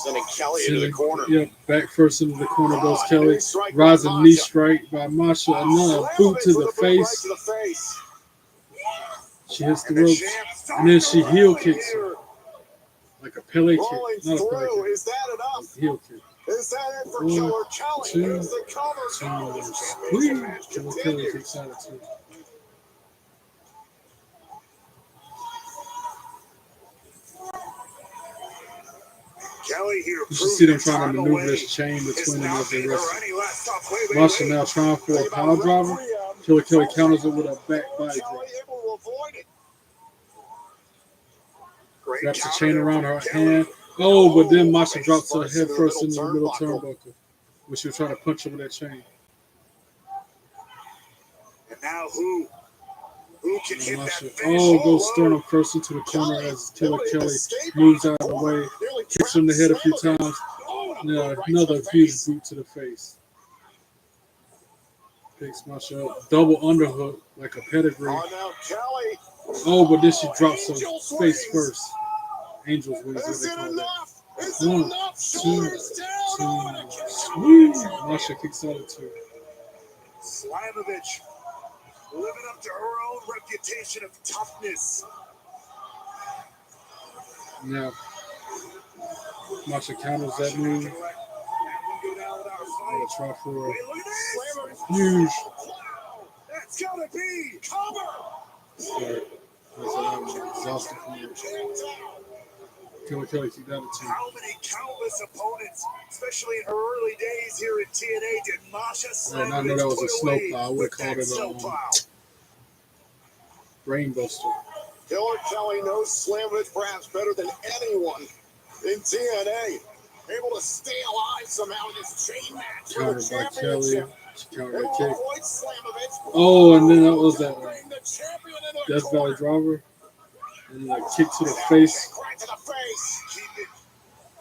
Sending Kelly into the corner. Yep, back first into the corner goes Kelly. Rising knee strike by Masha. Another boot to the face. She hits the ropes. And then she heel kicks her. Like a Pele kick. Not a Pele kick. Is that enough? Heel kick. Is that it for 1, Killer Kelly? 2, Here's the cover. 2, 3. Killer Kelly kicks out of 2. Kelly here. You should see them trying to maneuver this chain between them as they wrestle. Masha now trying for a power driver. Killer Kelly counters it with a back body drop. Wraps the chain around her hand. Oh, but then Masha drops her head first into the middle turnbuckle, when she was trying to punch her with that chain. And now who can hit that finish? Oh, goes sternum first into the corner as Killer Kelly moves out of the way, kicks her in the head a few times. Yeah, another huge boot to the face. Picks Masha up, double underhook like a pedigree. Oh, but then she drops her face first. Angel's wings, what they call that. 1, 2, 2, sweet. Masha kicks out of 2. Slamovich living up to her own reputation of toughness. Now, Masha counters that move. Try for a huge. That's gotta be cover. Exhausted from it. Killer Kelly kicked out of 2. How many countless opponents, especially in her early days here at TNA, did Masha Slamovich I know that was a put snow away plow. I would with call that it snowplow? Brainbuster. Killer Kelly knows Slamovich perhaps better than anyone in TNA. Able to stay alive somehow in this chain match for the Countered by Kelly. championship. She countered a kick. Oh, and then that was that Death Valley driver. And a kick to the face.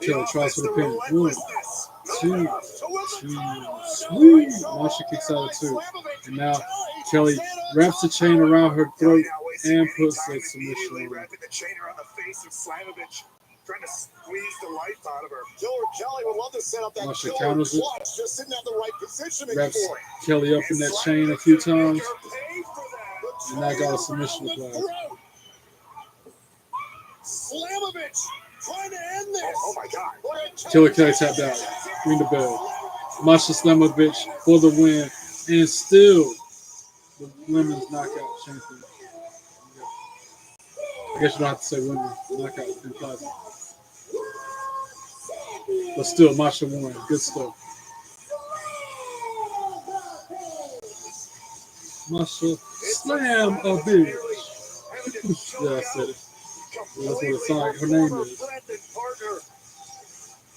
Kelly tries for the pin. 1, 2, 2, sweet. Masha kicks out of 2. And now Kelly wraps the chain around her throat and puts a submission on her. Wrapping the chain around the face of Slamovich, trying to squeeze the life out of her. Killer Kelly would love to set up that Masha killer counters it. clutch, just didn't have the right positioning Wraps for it. Kelly up in that chain a few times. And I got a submission applied. Slamovich trying to end Oh my God. Killer Kelly tapped out. Ring the bell. Masha Slamovich for the win. And still the women's knockout champion. I guess you don't have to say women's knockout implies it. But still, Masha won. Good stuff. Masha Slam a bitch. Yeah, I said it. That's what it sounds like her name is.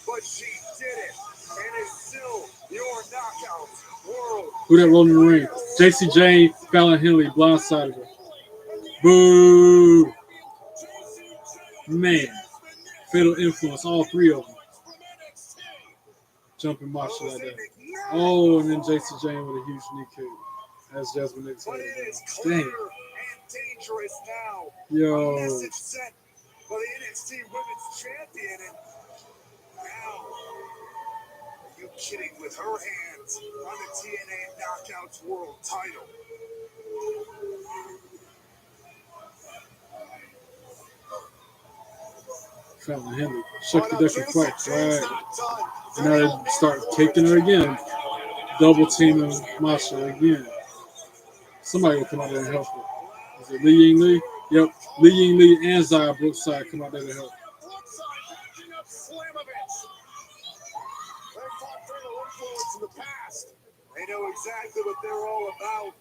But she did it, and is still your knockout world. Who that rolling in the ring? JC Jane, Fallon Henley, blindsided her. Boo! Man. Fatal influence, all three of them. Jumping Masha like that. Oh, and then JC Jane with a huge knee kick. That's Jasmine Nick's head. Dang. Dangerous now. Yo. A message sent by the NXT Women's Champion, and now, are you kidding? With her hands on the TNA Knockouts World title. Fallon Henley shook the different fights, right? And now they start taking her again. Double teaming Masha again. Somebody will come out there and help her. Is it Li Ying Li? Yep. Li Ying Li and Zaya Brookside come out there to help. In the past, they know exactly what they're all about.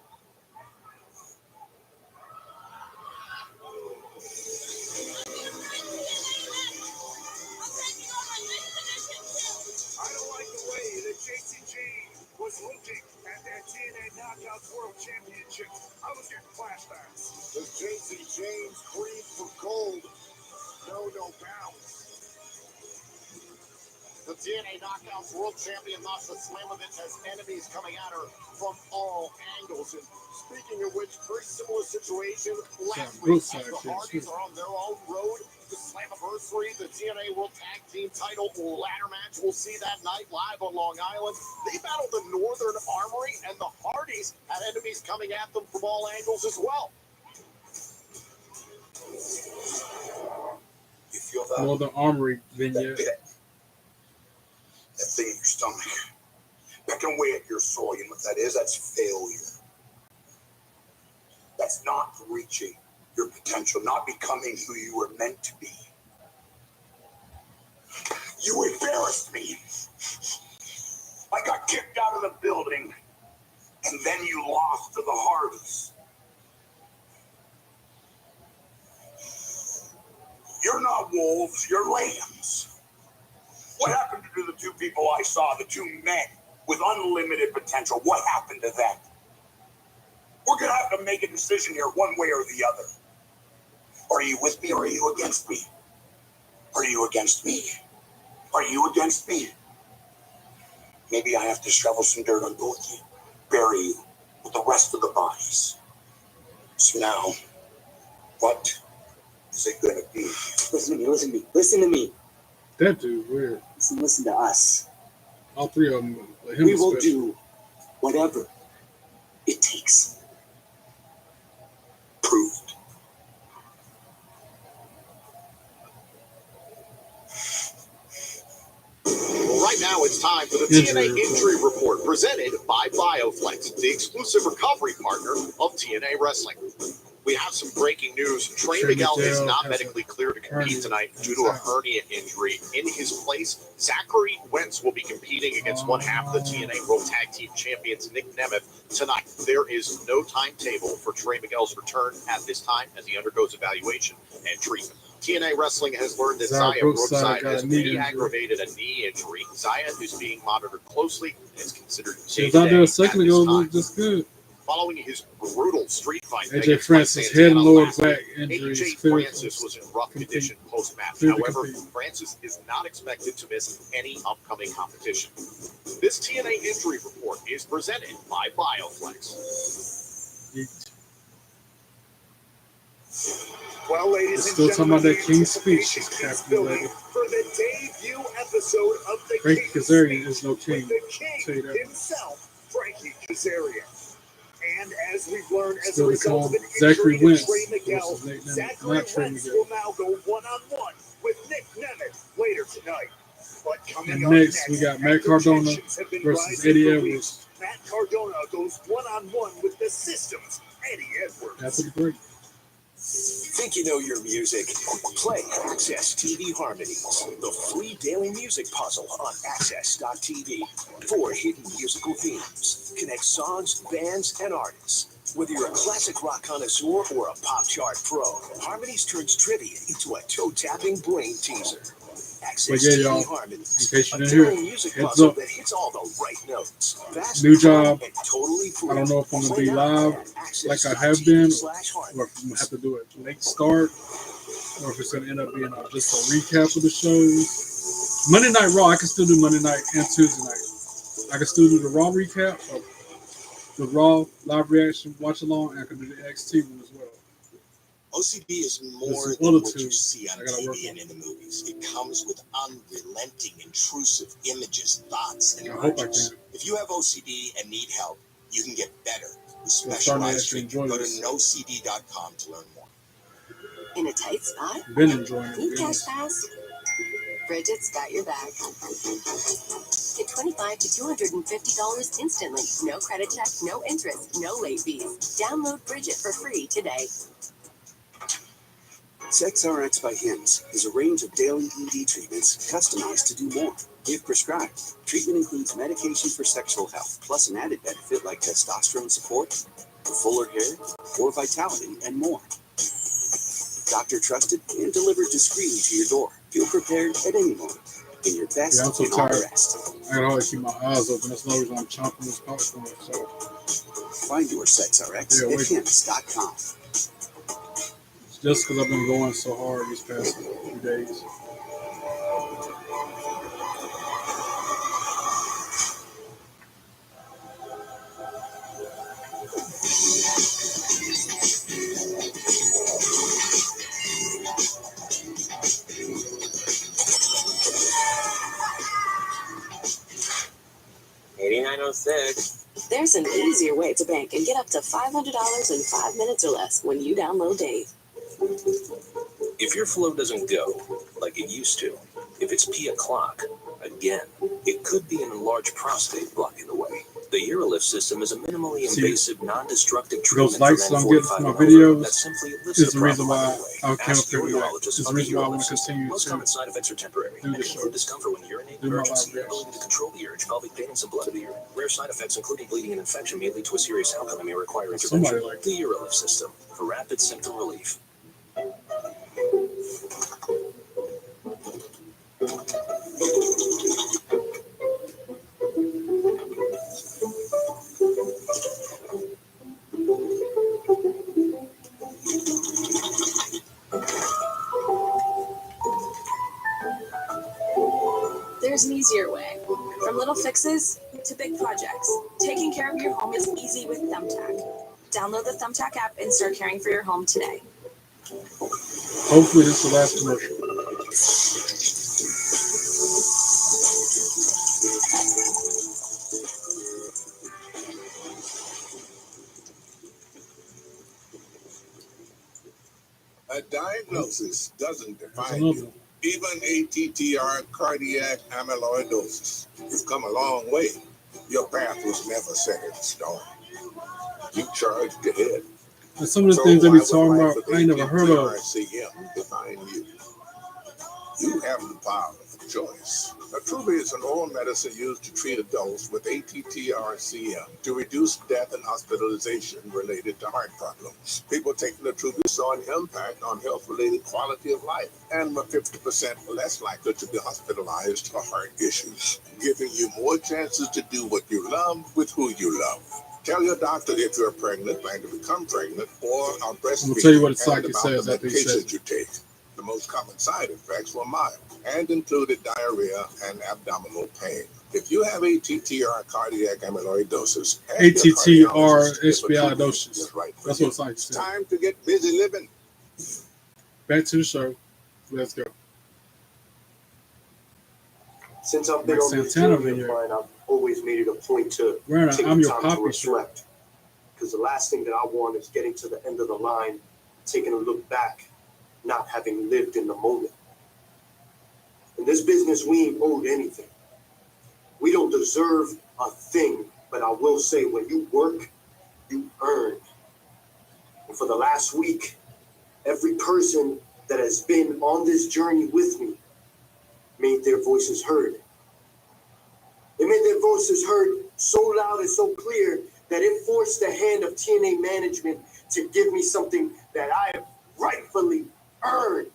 I don't like the way that JCG was looking at that TNA Knockouts World Championship. I was getting flashbacks. Does JC James breathe for gold? No bounds. The TNA Knockouts World Champion Masha Slamovich has enemies coming at her from all angles. And speaking of which, very similar situation last week. As the Hardys are on their own road to Slammiversary, the TNA World Tag Team title ladder match. We'll see that night live on Long Island. They battled the Northern Armory, and the Hardys had enemies coming at them from all angles as well. You feel that? Northern Armory vignette. That thing in your stomach, pecking away at your soul. You know what that is? That's failure. That's not reaching your potential, not becoming who you were meant to be. You embarrassed me. I got kicked out of the building, and then you lost to the Hardys. You're not wolves, you're lambs. What happened to the two people I saw, the two men with unlimited potential? What happened to them? We're going to have to make a decision here one way or the other. Are you with me or are you against me? Are you against me? Are you against me? Maybe I have to shovel some dirt on both of you, bury you with the rest of the bodies. So now, what is it going to be? Listen to me. That dude weird. Listen to us. All three of them. We will do whatever it takes. Proved. Well, right now it's time for the TNA Injury Report presented by BioFlex, the exclusive recovery partner of TNA Wrestling. We have some breaking news. Trey Miguel is not medically cleared to compete tonight due to a hernia injury. In his place, Zachary Wentz will be competing against one half of the TNA World Tag Team Champions, Nick Nemeth, tonight. There is no timetable for Trey Miguel's return at this time as he undergoes evaluation and treatment. TNA Wrestling has learned that Zaya Brookside has re-aggravated a knee injury. Zaya is being monitored closely and is considered safe. He was out there a second ago, looked just good. Following his brutal street fight, AJ Francis head and lower back injuries. AJ Francis was in rough condition post-match. However, Francis is not expected to miss any upcoming competition. This TNA injury report is presented by BioFlex. Well, ladies and still talking about that King's speech speech. for the debut episode of the Frankie Kazarian is no king. The king himself, Frankie Kazarian. And as we've learned, as a still result of an Zachary injury Wentz to Trey Miguel, Zachary Wentz will now go one-on-one with Nick Nemeth later tonight. But coming And up next, we got Matt Cardona versus Eddie Edwards. Matt Cardona goes one-on-one with the System's Eddie Edwards. That's a break. Think you know your music? Play Access TV Harmonies, the free daily music puzzle on access.tv. 4 hidden musical themes. Connect songs, bands, and artists. Whether you're a classic rock connoisseur or a pop chart pro, Harmonies turns trivia into a toe-tapping brain teaser. Access yeah, TV y'all, Harmonies, in case you a didn't hear daily it, music heads puzzle up. that hits all the right notes. Fast, New job. and totally free. I don't know if I'm going to be Play now live at like I have been, access.tv/Harmonies. or if I'm going to have to do it late start, or if it's going to end up being just a recap of the shows. Monday Night Raw, I can still do Monday night and Tuesday night. I can still do the Raw recap, or the Raw live reaction watch along, and I can do the NXT one as well. OCD is more than what you see on TV and in the movies. It comes with unrelenting, intrusive images, thoughts, and urges. If you have OCD and need help, you can get better with specialized treatment. Go to nocd.com to learn more. In a tight spot? Been enjoying it. Need cash fast? Bridget's got your back. Get $25 to $250 instantly. No credit check, no interest, no late fees. Download Bridget for free today. SexRx by Hims is a range of daily ED treatments customized to do more, if prescribed. Treatment includes medication for sexual health, plus an added benefit like testosterone support, fuller hair, or vitality, and more. Doctor trusted and delivered discreetly to your door. Feel prepared at any moment. In your best I'm so and all the tired. rest. I can always keep my eyes open. That's the reason I'm chomping this popcorn. So find your SexRx at Hims.com. Just because I've been going so hard these past few days. $89.06. There's an easier way to bank and get up to $500 in 5 minutes or less when you download Dave. If your flow doesn't go like it used to, if it's pee o'clock, again, it could be an enlarged prostate blocking the way. The Urolift system is a minimally invasive, non-destructive treatment. Those likes I'm getting from my videos is the reason why I came up here today. It's the reason why I want to continue Most to common side effects are temporary. do the show. Discomfort when urinating, Do my urgency, live ability to control the urge, pelvic pain, and some blood to the urine. Rare side effects, including bleeding and infection, may lead to a serious outcome and may require intervention. The Urolift system for rapid symptom relief. There's an easier way. From little fixes to big projects, taking care of your home is easy with Thumbtack. Download the Thumbtack app and start caring for your home today. Hopefully this is the last commercial. A diagnosis doesn't define you. Even ATTR cardiac amyloidosis. You've come a long way. Your path was never set in stone. You charged ahead. And some of the things they be talking about, I ain't never heard of. ATTR-CM define you. You have the power of choice. Attruby is an oral medicine used to treat adults with ATTR-CM to reduce death and hospitalization related to heart problems. People taking Attruby saw an impact on health-related quality of life and were 50% less likely to be hospitalized for heart issues, giving you more chances to do what you love with who you love. Tell your doctor if you're pregnant, plan to become pregnant, or are breastfeeding. I'm gonna tell you what it's and like. It about says the after he says medications you take. The most common side effects were mild and included diarrhea and abdominal pain. If you have ATTR cardiac amyloidosis, ATTR amyloidosis. Right, that's what it's like. It's time to get busy living. Back to the show. Let's go. Since I've been on this journey of mine, I've always made it a point to take I'm the your time to poppy shirt. reflect. Because the last thing that I want is getting to the end of the line, taking a look back, not having lived in the moment. And this business, we ain't owed anything. We don't deserve a thing, but I will say, when you work, you earn. And for the last week, every person that has been on this journey with me made their voices heard. They made their voices heard so loud and so clear that it forced the hand of TNA management to give me something that I have rightfully earned.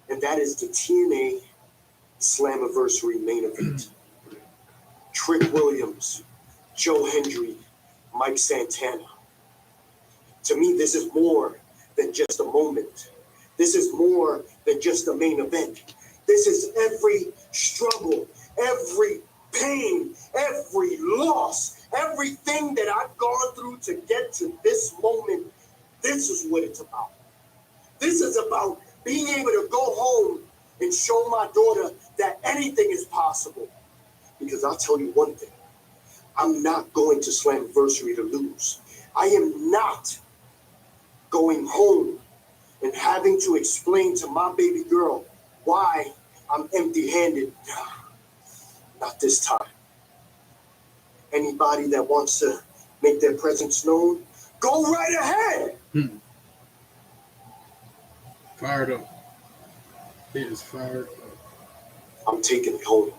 And that is the TNA Slammiversary main event. Trick Williams, Joe Hendry, Mike Santana. To me, this is more than just a moment. This is more than just a main event. This is every struggle, every pain, every loss, everything that I've gone through to get to this moment. This is what it's about. This is about being able to go home and show my daughter that anything is possible. Because I'll tell you one thing. I'm not going to Slammiversary to lose. I am not going home and having to explain to my baby girl why I'm empty-handed. Not this time. Anybody that wants to make their presence known, go right ahead. Fired up. He is fired up. I'm taking it home.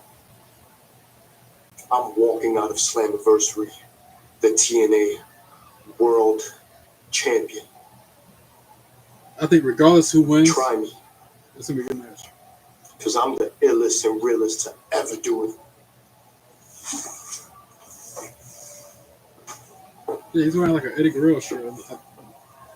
I'm walking out of Slammiversary, the TNA World Champion. I think regardless who wins, try me. It's going to be a good match. Because I'm the illest and realest to ever do it. Yeah, he's wearing like an Eddie Guerrero shirt.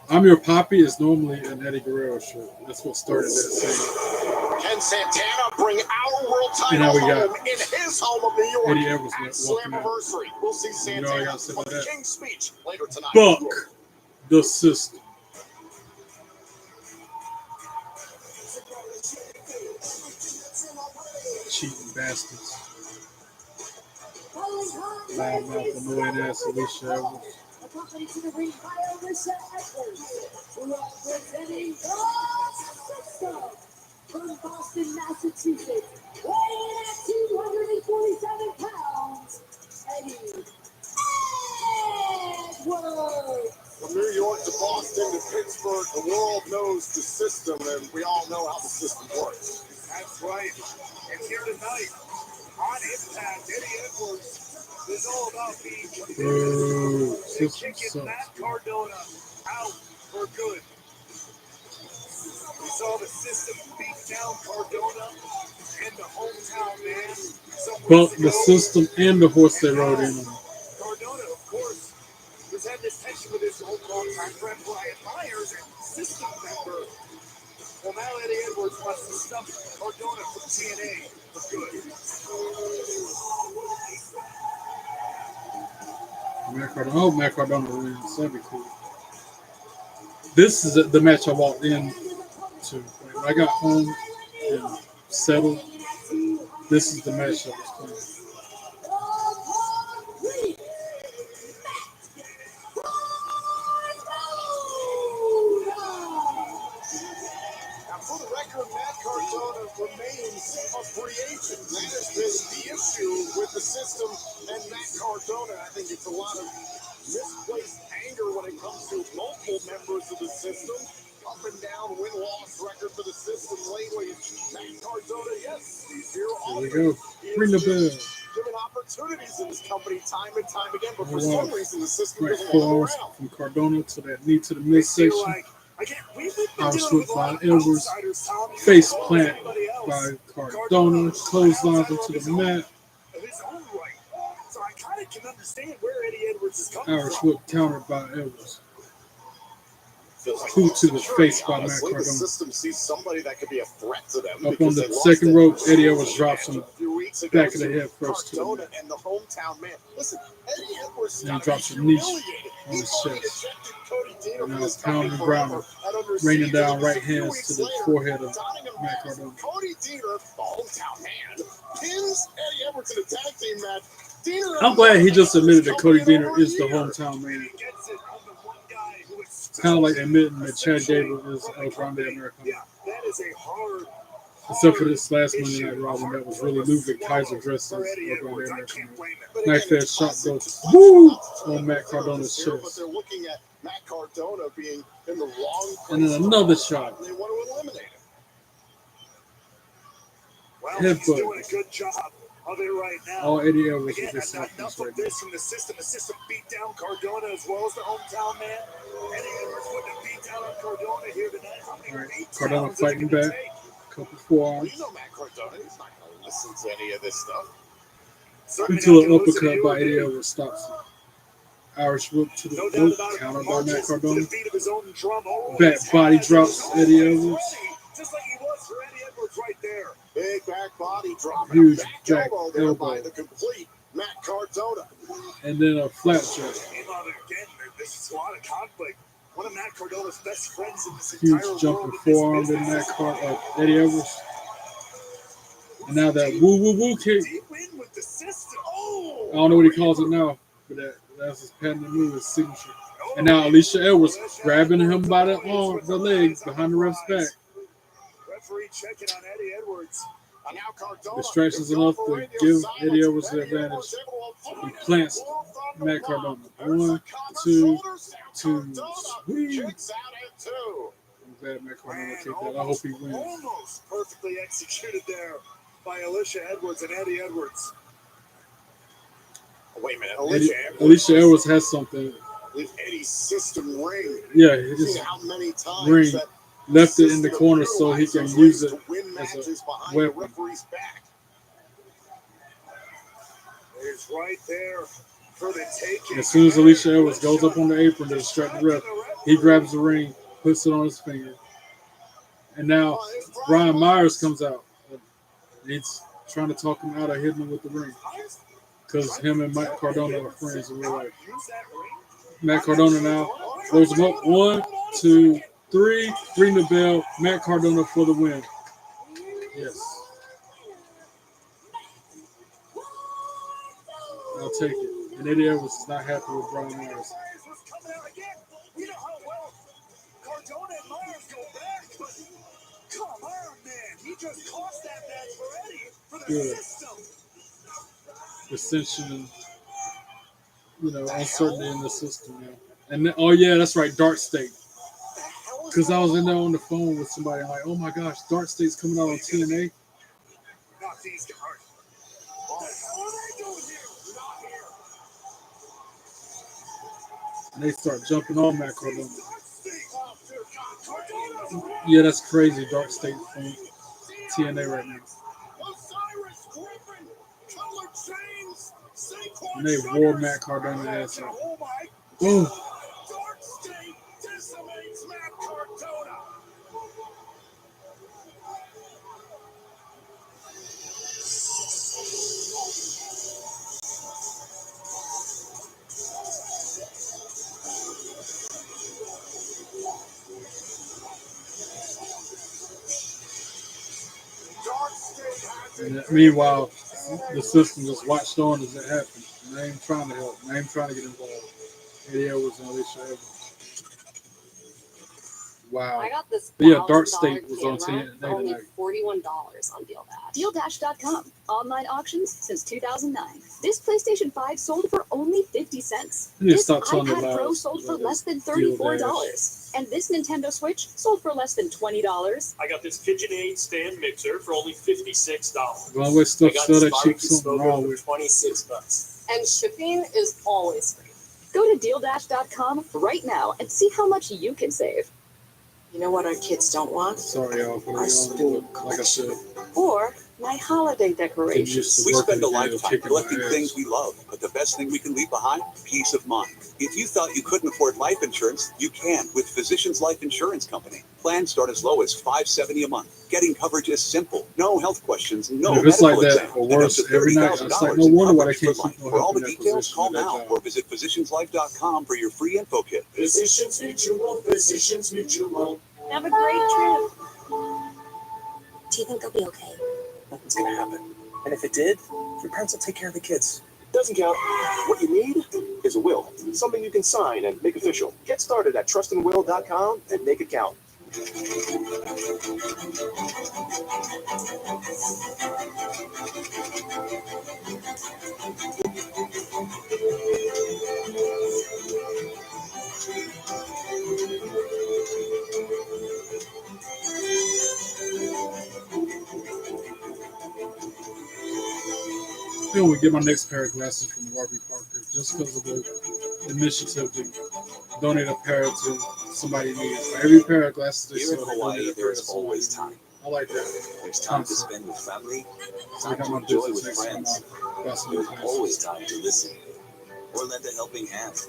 I'm Your Poppy is normally an Eddie Guerrero shirt. That's what started that scene. Can Santana bring our world title home in his home of New York Eddie Edwards at Slammiversary? We'll see Santana from the King's Speech later tonight. Buck the system. Cheating bastards. Loudmouth, annoying ass Alisha Edwards. Accompanied to the ring by Alisha Edwards, representing the system from Boston, Massachusetts, weighing in at 247 pounds, Eddie Edwards. From New York to Boston to Pittsburgh, the world knows the system, and we all know how the system works. That's right. And here tonight, on IMPACT, Eddie Edwards is all about being committed and kicking Matt Cardona out for good. We saw the system beat down Cardona and the hometown man. Both the system and the horse they rode in on. Cardona, of course, has had this tension with his old longtime friend Brian Myers and system member. Well, now Eddie Edwards wants to stop Cardona from TNA for good. Matt Cardona wins. That'd be cool. This is the match I walked in to. When I got home and settled, this is the match I was playing. For the record, Matt Cardona remains a free agent. That has been the issue with the system and Matt Cardona. I think it's a lot of misplaced anger when it comes to multiple members of the system. Up and down win-loss record for the system lately. Matt Cardona, yes, he's here. Here we go. Ring the bell. Given opportunities in this company time and time again, but for some reason the system Right doesn't four let him around. from Cardona to that knee to the midsection. House whip by Edwards. Face plant by Cardona. Clotheslines into the mat. So I kind of can understand where Eddie Edwards is coming Irish from. whip countered by Edwards. Boot to the face by Matt Honestly, Cardona. the system sees somebody that could be a threat to them. Up on because the they lost second that rope, crucial Eddie Edwards drops match him a few weeks ago back of the to head first to the Cardona mat. and the hometown man. Listen, Eddie Edwards And he gotta drops be a knee humiliated. on his He's already chest. ejected Cody Deaner And from now this it's company pounding forever. Brown, And under raining siege, down just a right few hands weeks to the later, forehead of Nottingham Matt Mass, Cardona. Cody Deaner, the hometown man, pins Eddie Edwards in a tag team match. Deaner I'm glad he just admitted that Cody Deaner is the hometown man. It's kind of like admitting that Chad Gable is El Grande Americano. Yeah, that is a hard Except for this last Monday Night Raw when that was really Ludwig Kaiser dressed as Knife Edge shot goes woo on Matt Cardona's chest. They're looking at Matt Cardona being in the wrong place. And then another shot. They want to eliminate him. Well, he's doing a good job of it right now. All Eddie Edwards Again, with this enough of this from the system. The system beat down Cardona as well as the hometown man. Eddie Edwards putting a beat down on Cardona here tonight. How many beat Cardona downs is it fighting gonna back. take? Couple forearms. Well, you know Matt Cardona. He's not going to listen to any of this stuff. Until an uppercut by Eddie Edwards stops him. Irish whip to the throat, countered by Matt Cardona. Back body drops Eddie Edwards. Just like he was for Eddie Edwards right there. Big back body drop. Huge Back back elbow by elbow. the complete Matt Cardona. And then a flat jack. Came out again. This is a lot of conflict. One of Matt Cardona's best friends in this Huge entire jumping world. forearm in Eddie Edwards. And now that woo woo woo kick. Deep in with the system. Oh, I don't know what he calls it now, but that's his patented move, his signature. And now Alisha Edwards grabbing him by the arm, the legs behind the ref's back. Referee checking on Eddie Edwards. And now Cardona Distractions enough to give Eddie Edwards the advantage. He plants Matt Cardona. 1, 2, 2, sweet. Kicks out at 2. I'm glad Matt Cardona kicked that. I hope he wins. Almost perfectly executed there by Alisha Edwards and Eddie Edwards. Wait a minute. Alisha Edwards has something. With Eddie's system ring. Yeah, he just how many times ring. that Left it in the corner so he can use it as a weapon. It's right there for the taking. As soon as Alisha Edwards goes up on the apron to distract the ref, he grabs the ring, puts it on his finger. And now Brian Myers comes out. He's trying to talk him out of hitting him with the ring. Because him and Matt Cardona are friends in real life. Matt Cardona now throws him up. 1, 2, 3. Ring the bell. Matt Cardona for the win. Yes. I'll take it. And Eddie Edwards is not happy with Brian Myers. We know how well Cardona and Myers go back, but come on, man. He just cost that match for Eddie for the system. Dissension and, uncertainty in the system now. And then, oh, yeah, that's right, Dark State. Because I was in there on the phone with somebody. I'm like, oh, my gosh, Dark State's coming out on TNA. Not these guys. What the hell are they doing here? Not here. And they start jumping on Matt Cardona. Yeah, that's crazy, Dark State from TNA right now. And they wore Matt Cardona ass out. Boom. Dark State decimates Matt Cardona. And meanwhile, the system just watched on as it happened. And they ain't trying to help. They ain't trying to get involved. Eddie Edwards and Alisha Edwards. Wow. I got this. Yeah, Dark State was on TNA for only tonight. $41 on DealDash. DealDash.com. Online auctions since 2009. This PlayStation 5 sold for only 50 cents. You need to This stop telling the iPad Pro lies sold for about less than this $34. And this Nintendo Switch sold for less than $20. I got this KitchenAid stand mixer for only $56. Well, with stuff I got so this that cheap, barbecue something smoker wrong for with. $26. And shipping is always free. Go to DealDash.com right now and see how much you can save. You know what our kids don't want? Sorry, y'all, for Our spoon like I said. Or my holiday decorations. We spend a lifetime collecting things we love, but the best thing we can leave behind? Peace of mind. If you thought you couldn't afford life insurance, you can with Physicians Life Insurance Company. Plans start as low as $570 a month. Getting coverage is simple. No health questions, no If it's medical like that exam, or and up worse to every night, it's like no $30,000 in wonder why they coverage can't for life. keep no For all help the in that details, position call in that now job. or visit physicianslife.com for your free info kit. Physicians Mutual, Physicians Mutual. Have a great trip. Do you think they'll be okay? Nothing's gonna happen. And if it did, your parents will take care of the kids. Doesn't count. What you need is a will. Something you can sign and make official. Get started at trustandwill.com and make it count. Then we get my next pair of glasses from Warby Parker just because of the initiative to donate a pair to somebody in need. For every pair of glasses they Here in sell, they Hawaii, donate a pair there's to somebody always in need. time. I like that. There's time to spend with family, So I time got to my enjoy business with next to friends. my glasses. There's always time to listen or lend a helping hand.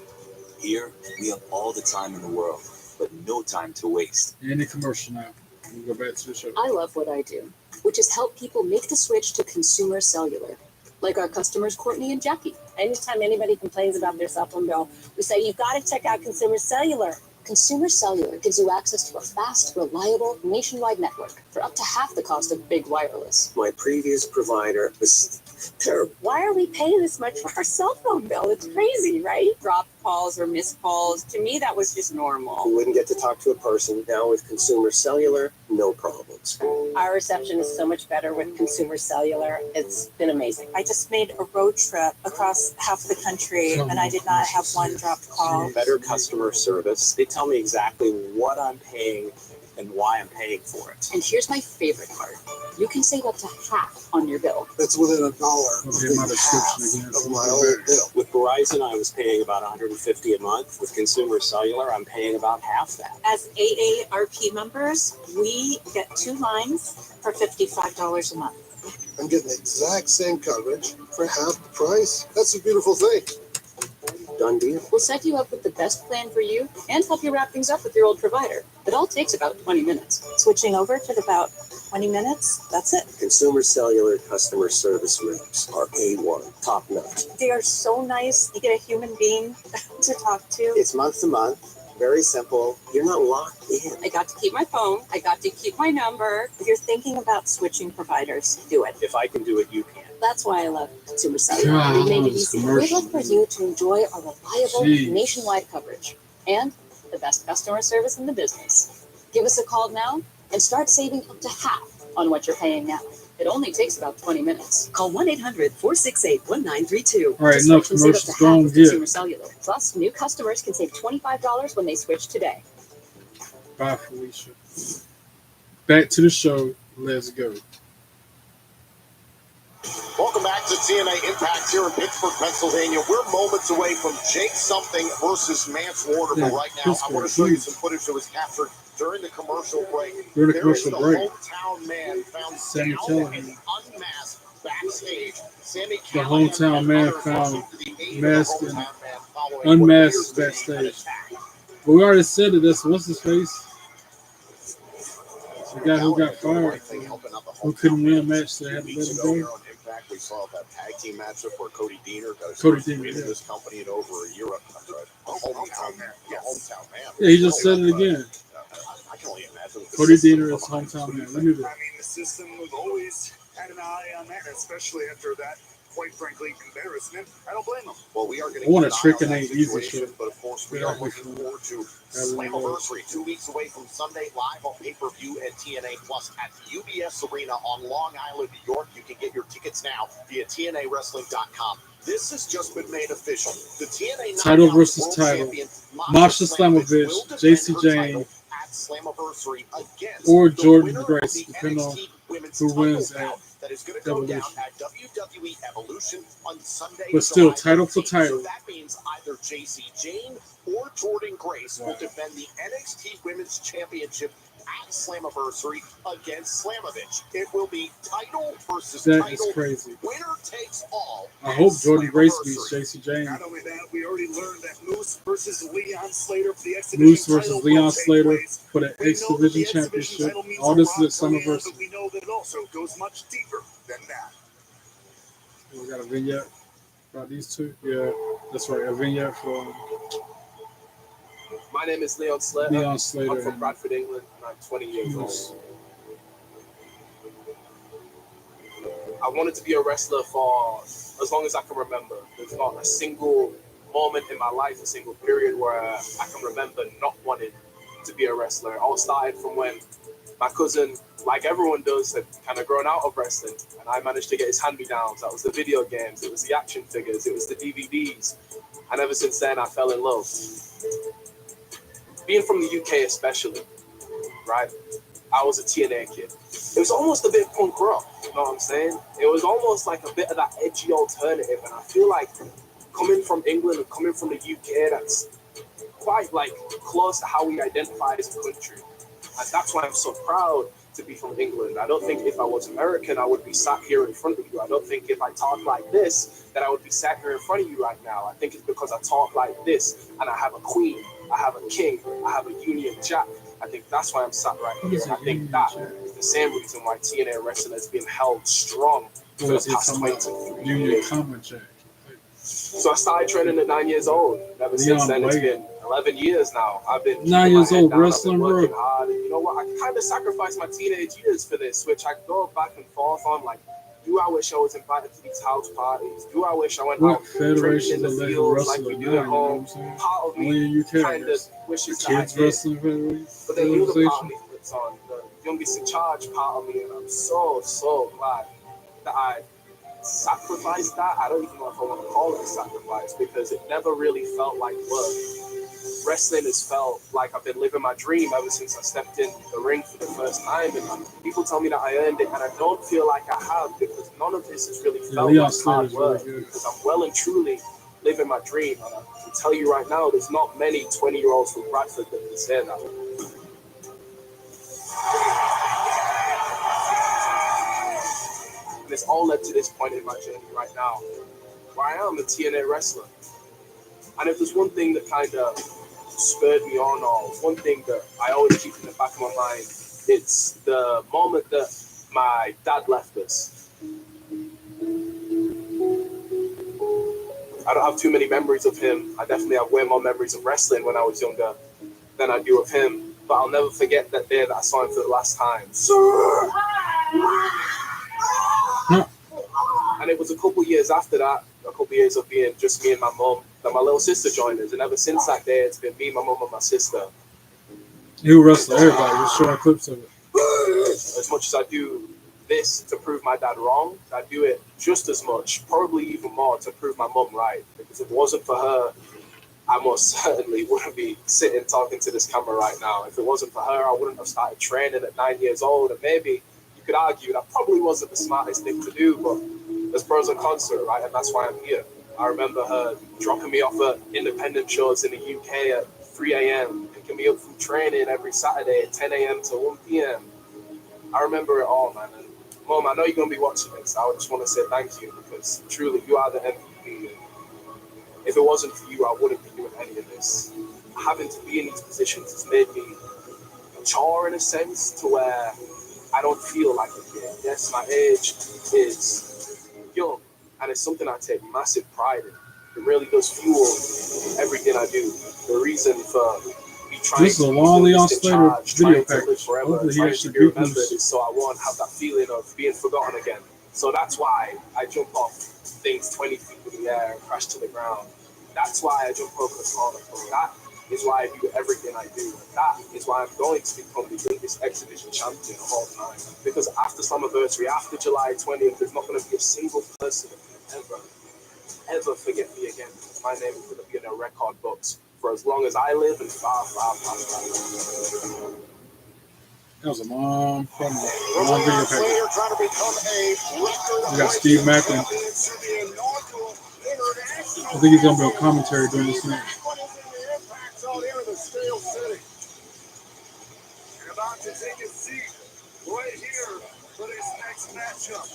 Here, we have all the time in the world, but no time to waste. Any commercial now. We go back to the show. I love what I do, which is help people make the switch to consumer cellular. Like our customers, Courtney and Jackie. Anytime anybody complains about their cell phone bill, we say, you've got to check out Consumer Cellular. Consumer Cellular gives you access to a fast, reliable, nationwide network for up to half the cost of big wireless. My previous provider was terrible. Why are we paying this much for our cell phone bill? It's crazy, right? Dropped calls or missed calls. To me, that was just normal. You wouldn't get to talk to a person. Now with Consumer Cellular, no problems. Our reception is so much better with Consumer Cellular. It's been amazing. I just made a road trip across half the country, and I did not have one dropped call. Better customer service. They tell me exactly what I'm paying and why I'm paying for it. And here's my favorite part. You can save up to half on your bill. That's within $1 of my old bill. With Verizon, I was paying about $150 a month. With Consumer Cellular, I'm paying about half that. As AARP members, we get 2 lines for $55 a month. I'm getting the exact same coverage for half the price. That's a beautiful thing. Done deal. We'll set you up with the best plan for you and help you wrap things up with your old provider. It all takes about 20 minutes. Switching over took about 20 minutes. That's it. Consumer Cellular customer service reps are A1, top notch. They are so nice. You get a human being to talk to. It's month to month. Very simple. You're not locked in. I got to keep my phone. I got to keep my number. If you're thinking about switching providers, do it. If I can do it, you can. That's why I love Consumer Cellular. God, We made it easy. We'd love for you to enjoy our reliable nationwide coverage and the best customer service in the business. Give us a call now and start saving up to half on what you're paying now. It only takes about 20 minutes. Call 1-800-468-1932. All right, enough commercials. Go on, get. Consumer Cellular. Plus, new customers can save $25 when they switch today. Bye, Felicia. Back to the show. Let's go. Welcome back to TNA Impact here in Pittsburgh, Pennsylvania. We're moments away from Jake Something versus Mance Warner. But right now, I want to show you some footage that was captured during the commercial break. During the commercial break. Hometown man found Sammy down and unmasked backstage. Sammy the hometown man found masked and unmasked backstage. But we already said that that's what's his face? The guy who got fired, who couldn't win a match, so they had to let him go. We saw that tag team matchup where Cody Deaner got his first win in this company in over a year. That's right. Hometown man. Yeah, hometown man. Yeah, he just said it again. I can only imagine. Cody Deaner is hometown man. Let me do that. I mean, the system was always had an eye on that, especially after that, quite frankly, embarrassment. I don't blame them. Well, we are going I want to trick and ain't easy shit. But of course, we are looking forward to Slamoversary 2 weeks away from Sunday, live on pay-per-view and TNA Plus at the UBS Arena on Long Island, New York. You can get your tickets now via TNAWrestling.com. This has just been made official. The TNA title versus title. Masha Slamovich, JC Jane, or Jordan Grace, depending on who wins at that is going to go down Evolution. at WWE Evolution on Sunday. But still, July title for 13th. title. So that means either JC Jane or Jordan Grace will defend the NXT Women's Championship at Slammiversary against Slamovich. It will be title versus That title. is crazy. Winner takes all. I hope Jordan Grace beats JC Jane. Not only that, we already learned that Moose versus Leon Slater for the X Division Moose title versus will Leon take Slater place. for the We X know that Division the X Division Championship. title means All a this lot is at for Leon, Slammiversary. but we know that it also goes much deeper than that. We got a vignette about these two. Yeah, that's right. A vignette for My name is Leon Slater. Leon Slater I'm from and Bradford, England, and I'm 20 years old. Moose. I wanted to be a wrestler for as long as I can remember. There's not a single moment in my life, a single period where I can remember not wanting to be a wrestler. It all started from when my cousin, like everyone does, had kind of grown out of wrestling, and I managed to get his hand-me-downs. That was the video games, it was the action figures, it was the DVDs, and ever since then I fell in love. Being from the UK especially, right? I was a TNA kid. It was almost a bit punk rock, you know what I'm saying? It was almost like a bit of that edgy alternative, and I feel like coming from England and coming from the UK, that's quite like close to how we identify as a country. And that's why I'm so proud to be from England. I don't think if I was American, I would be sat here in front of you. I don't think if I talk like this, that I would be sat here in front of you right now. I think it's because I talk like this, and I have a queen, I have a king, I have a Union Jack. I think that's why I'm sat right here. I think that is the same reason why TNA wrestling has been held strong for the past 23 years. So I started training at 9 years old. Ever since then, it's been 11 years now. I've been 9 years old wrestling, working bro. hard. And you know what? I kind of sacrificed my teenage years for this, which I go back and forth on. Like, do I wish I was invited to these house parties? Do I wish I went out drinking in the fields like we do at home? Part of me kind of wishes that I did. But then the other part of me flips on, the youngest in charge part of me, and I'm so glad that I sacrificed that. I don't even know if I want to call it a sacrifice, because it never really felt like work. Wrestling has felt like I've been living my dream ever since I stepped in the ring for the first time, and people tell me that I earned it, and I don't feel like I have, because none of this has really felt like hard work, because I'm well and truly living my dream. And I can tell you right now, there's not many 20-year-olds from Bradford that can say that. And it's all led to this point in my journey right now, where I am a TNA wrestler. And if there's one thing that kind of spurred me on, or one thing that I always keep in the back of my mind, it's the moment that my dad left us. I don't have too many memories of him. I definitely have way more memories of wrestling when I was younger than I do of him. But I'll never forget that day that I saw him for the last time. Sir! And it was a couple years after that, a couple years of being just me and my mum, that my little sister joined us. And ever since that day, it's been me, my mum, and my sister. You wrestle everybody, just showing clips of it. As much as I do this to prove my dad wrong, I do it just as much, probably even more, to prove my mum right. Because if it wasn't for her, I most certainly wouldn't be sitting talking to this camera right now. If it wasn't for her, I wouldn't have started training at 9 years old. And maybe you could argue that probably wasn't the smartest thing to do, but there's pros and cons to it, right? And that's why I'm here. I remember her dropping me off at independent shows in the UK at 3 a.m., picking me up from training every Saturday at 10 a.m. to 1 p.m. I remember it all, man. And Mom, I know you're going to be watching this. I just want to say thank you, because truly you are the MVP. If it wasn't for you, I wouldn't be doing any of this. Having to be in these positions has made me mature in a sense, to where I don't feel like a kid. Yes, my age is young, and it's something I take massive pride in. It really does fuel everything I do. The reason for me trying this is a to long Leon be Slater video trying to live forever, Hopefully he trying to actually be beat remembered, this. is so I won't have that feeling of being forgotten again. So that's why I jump off things 20 feet in the air and crash to the ground. That's why I jump over the corner. That is why I do everything I do. That is why I'm going to become the youngest exhibition champion of all time. Because after Slammiversary, after July 20th, there's not going to be a single person that can ever forget me again. My name is going to be in their record books for as long as I live and far. That was a long video package. We got Steve Macklin. I think he's going to be a commentary during this match. About to take a seat right here for this next matchup.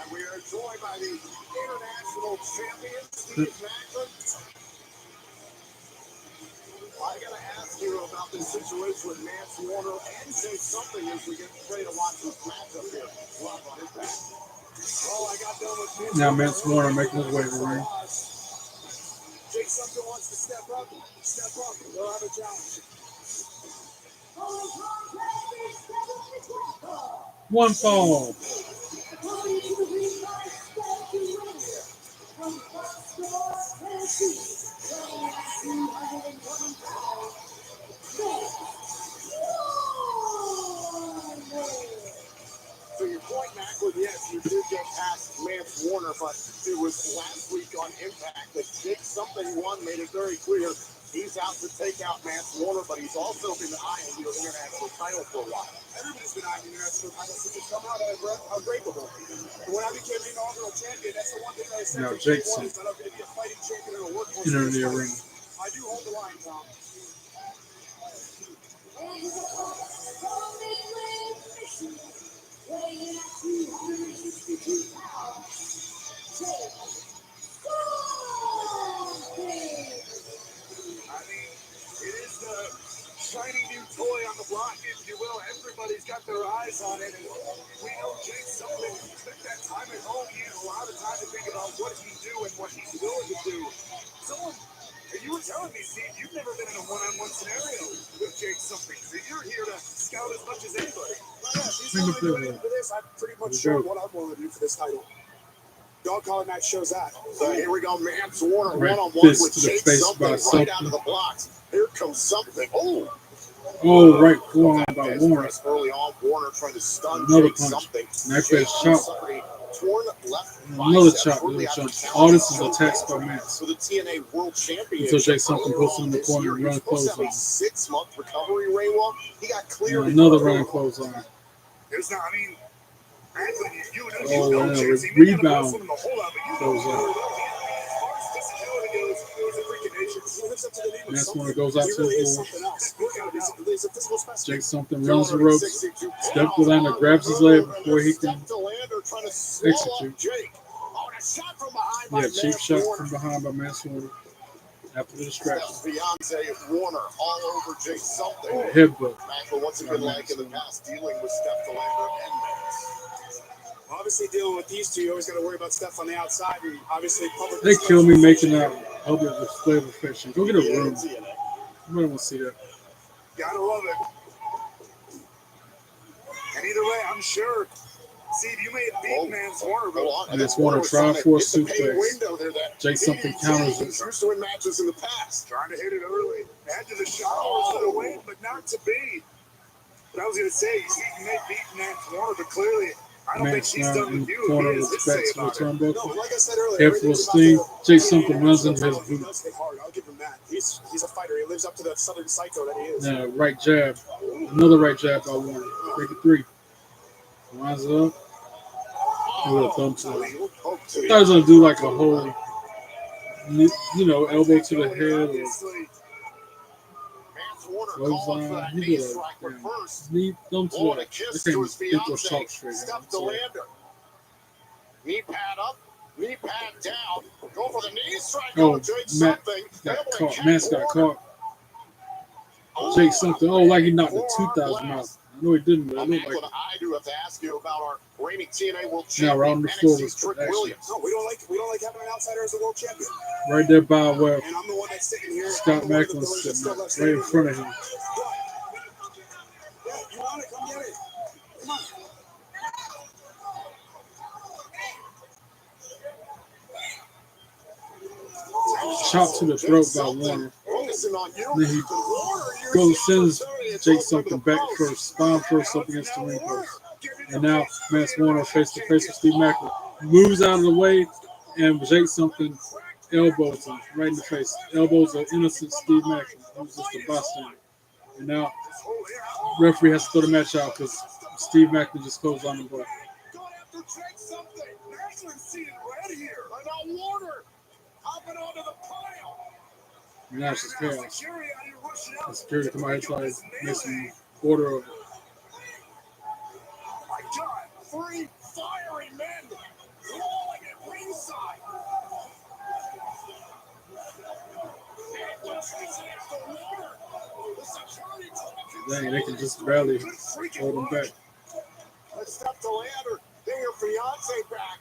And we are joined by the international champion, Steve Macklin. I got to ask you about this situation with Mance Warner and say something as we get ready to watch this matchup here. Live on impact. Oh, I got done with Now Mance Warner making his way to the ring. Jake Sumter wants to step up. We'll have a challenge. One fall. did get past Mance Warner, but it was last week on Impact that Jake Something One made it very clear he's out to take out Mance Warner, but he's also been eyeing the international title for a while. Everybody's been eyeing the international title since it's come out unbreakable. And when I became the inaugural champion, that's the one thing that I said. Now Jake Something that I'm going to be a fighting champion and a workhorse. enter the arena. I do hold the line, Tom. It is the shiny new toy on the block, if you will. Everybody's got their eyes on it, and we know Jake Something spent that time at home. He had a lot of time to think about what he do and what he's willing to do. You were telling me, Steve, you've never been in a one-on-one scenario with Jake Something, so you're here to scout as much as anybody. He's willing to do anything for this. I'm pretty much sure what I'm willing to do for this title. Dog collar match shows that. So here we go, Mance Warner Right one-on-one fist with to the Jake face Something by right Something. out of the blocks. Here comes Something. Oh, right forearm by Warner. Early on, Warner trying to stun Another Jake punch. Something. Next Jake face chop. torn left Another bicep chop, shortly another after chop. All this is challenging attacks by Mance. for the TNA World Championship. Until Jake Something puts him in the This corner year, and he was run supposed to have a clothesline. 6-month recovery, Raywell. He got cleared. And another running clothesline. There's not, I mean, Anthony, you Oh, know, and a Chase, he may not have rebound wrestled in the whole lot, but you know, clothesline. as far as physicality goes, he's a freaking nation. He lives up to the name of Mance something. Warner goes out He to really the is floor. something else. Look at him. He's a physical specimen. Jake Something runs the ropes. Steph the lander grabs his leg before he can execute. Yeah, cheap shot from behind by Mance Warner. After the distraction. Fiance Warner all over Jake Something. Headbutt. Maxwell, what's it been like in the past dealing with Steph DeLander and Mance? Obviously, dealing with these two, you always got to worry about Steph on the outside, and obviously public. They kill me making out public display of affection. Go get a room. Nobody want to see that. Gotta love it. And either way, I'm sure, Steve, you may have beaten Mance Warner, but Mance Warner tried for a suplex. Jake Something counters it. Used to win matches in the past. Trying to hit it early. Add to the shot to the win, but not to be. But I was going to say, you may beat Mance Warner, but clearly, I don't think he's done in with the you. corner He with has the back his to say the about it. turnbuckle. No, like I said earlier, Head for a sting. Jake Something runs into his boot. He does hit hard. I'll give him that. He's a fighter. He lives up to the Southern Psycho that he is. Yeah, right jab. Another right jab by Warner. Break it 3. Lines it up. A little thumb to it. I thought he was going to do like a whole, elbow to the head or clothesline. He did a knee thumb to the head. They can't think or talk straight. Steph DeLander. Knee pad up, knee pad down. Go for the knee strike on Jake Something. Mance got caught. Jake Something. Oh, like he knocked the tooth out of his mouth. I know he didn't, but it looked like it. I do have to ask you about our reigning TNA World Now we're on Champion, the floor NXT's with Trick action. Williams. No, we don't like having an outsider as a world champion. Right there by where And I'm the one that's sitting here. Scott Macklin's sitting right in front of him. Yeah, you want it? Come get it. Come on. Chop to the throat by Warner. Then he sends Jake Something back first, spine first up against the ring post. And now Mance Warner face to face with Steve Macklin. Moves out of the way, and Jake Something elbows him right in the face. Elbows an innocent Steve Macklin. He was just a bystander. And now referee has to throw the match out because Steve Macklin just goes on the block. Now it's just chaos. The security come out here trying to make some order of it. My God, 3 fiery men rolling at ringside. Dang, they can just barely hold him back. Let's step to DeLander. Bring your fiance back.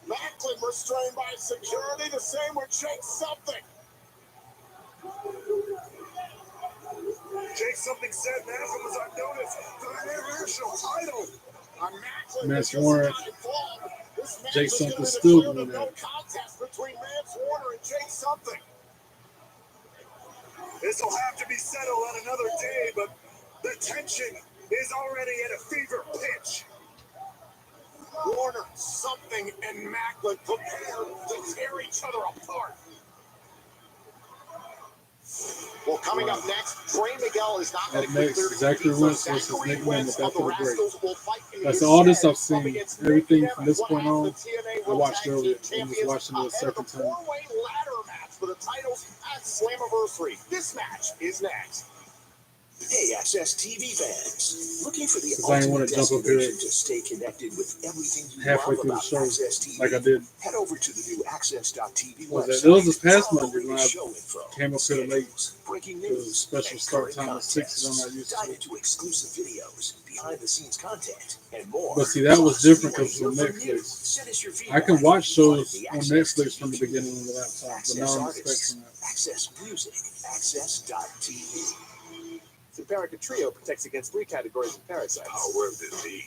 Macklin restrained by security. The same with Jake Something. Jake Something said Macklin was on notice for the international title. Mance Warner, Jake Something still doing No that. contest between Mance Warner and Jake Something. This will have to be settled on another day, but the tension is already at a fever pitch. Warner, something, and Macklin prepare to tear each other apart. Well, coming up next, Trey Miguel is not going Up to get next, clear to Zachary compete, so Wentz versus Zachary Nick Nemeth Wentz of after the the break. Rascals will fight in That's his all this stead I've up seen. against Everything Nick from Nemeth, this one point half of on, the TNA I World watched Tag earlier. Team I'm just Champions, watching it a ahead of second the time. four-way ladder match for the titles at Slammiversary. This match is next. Hey, Access TV fans. Looking for the Because I didn't want ultimate to jump up here destination to stay connected with everything you halfway love through the about show Access TV? like I did. Head over to the new Access.tv Was website. it was this past For all the Monday when I latest show info, came up here late. schedules, breaking The news, special and start current time at 6 is I'm not used dive to. into exclusive videos, behind-the-scenes content, and more. But see, that was Plus, different we because wanna it's on hear from you. Netflix. Send us your I feedback can watch shows via the on Access Netflix TV from the feed. beginning on the laptop, but Access now I'm artists, expecting that. Access music, Access.tv. Simparica Trio protects against 3 categories of parasites. Power of the knee.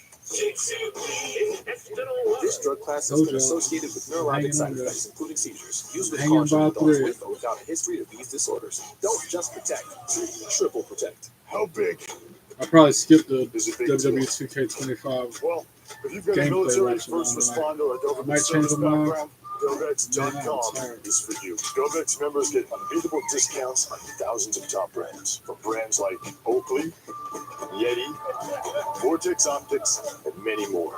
This drug class has been associated with neurologic side effects, including seizures. Use with Hanging caution by a with adults thread. with or without a history of these disorders. Don't just protect, triple protect. How big? I probably skipped the Is it big WWE too? 2K25 Well, if you've got a gameplay military watching first on tonight. responder or I government might change service my mind. background, GoVex.com is for you. GoVex members get unbeatable discounts on thousands of top brands. From brands like Oakley, Yeti, Vortex Optics, and many more.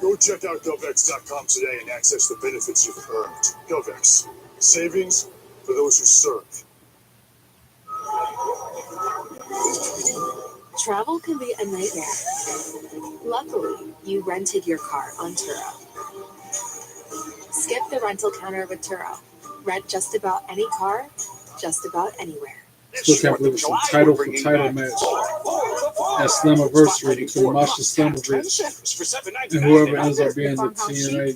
Go check out GoVex.com today and access the benefits you've earned. GoVex. Savings for those who serve. Travel can be a nightmare. Luckily, you rented your car on Turo. Skip the rental counter with Turo. Rent just about any car, just about anywhere. Still can't believe it's a title for title match at Slammiversary between Masha Slamovich and whoever ends up being the TNA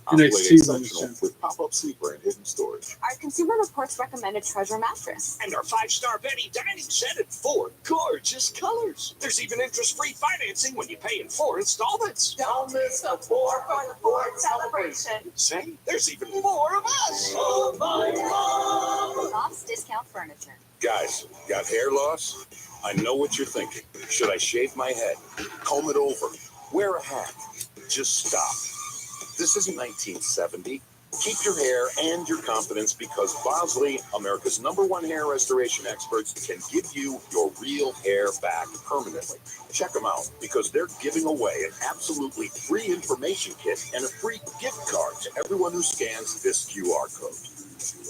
NXT Women's Champion. With pop-up sleeper and hidden storage. Our Consumer Reports recommended Treasure mattress. And our 5-star Betty dining set in 4 gorgeous colors. There's even interest-free financing when you pay in 4 installments. Don't miss the 4 for the 4 celebration. Say, there's even 4 of us. Oh my God. Bob's Discount Furniture. Guys, got hair loss? I know what you're thinking. Should I shave my head? Comb it over? Wear a hat? Just stop. This isn't 1970. Keep your hair and your confidence because Bosley, America's #1 hair restoration experts, can give you your real hair back permanently. Check them out because they're giving away an absolutely free information kit and a free gift card to everyone who scans this QR code.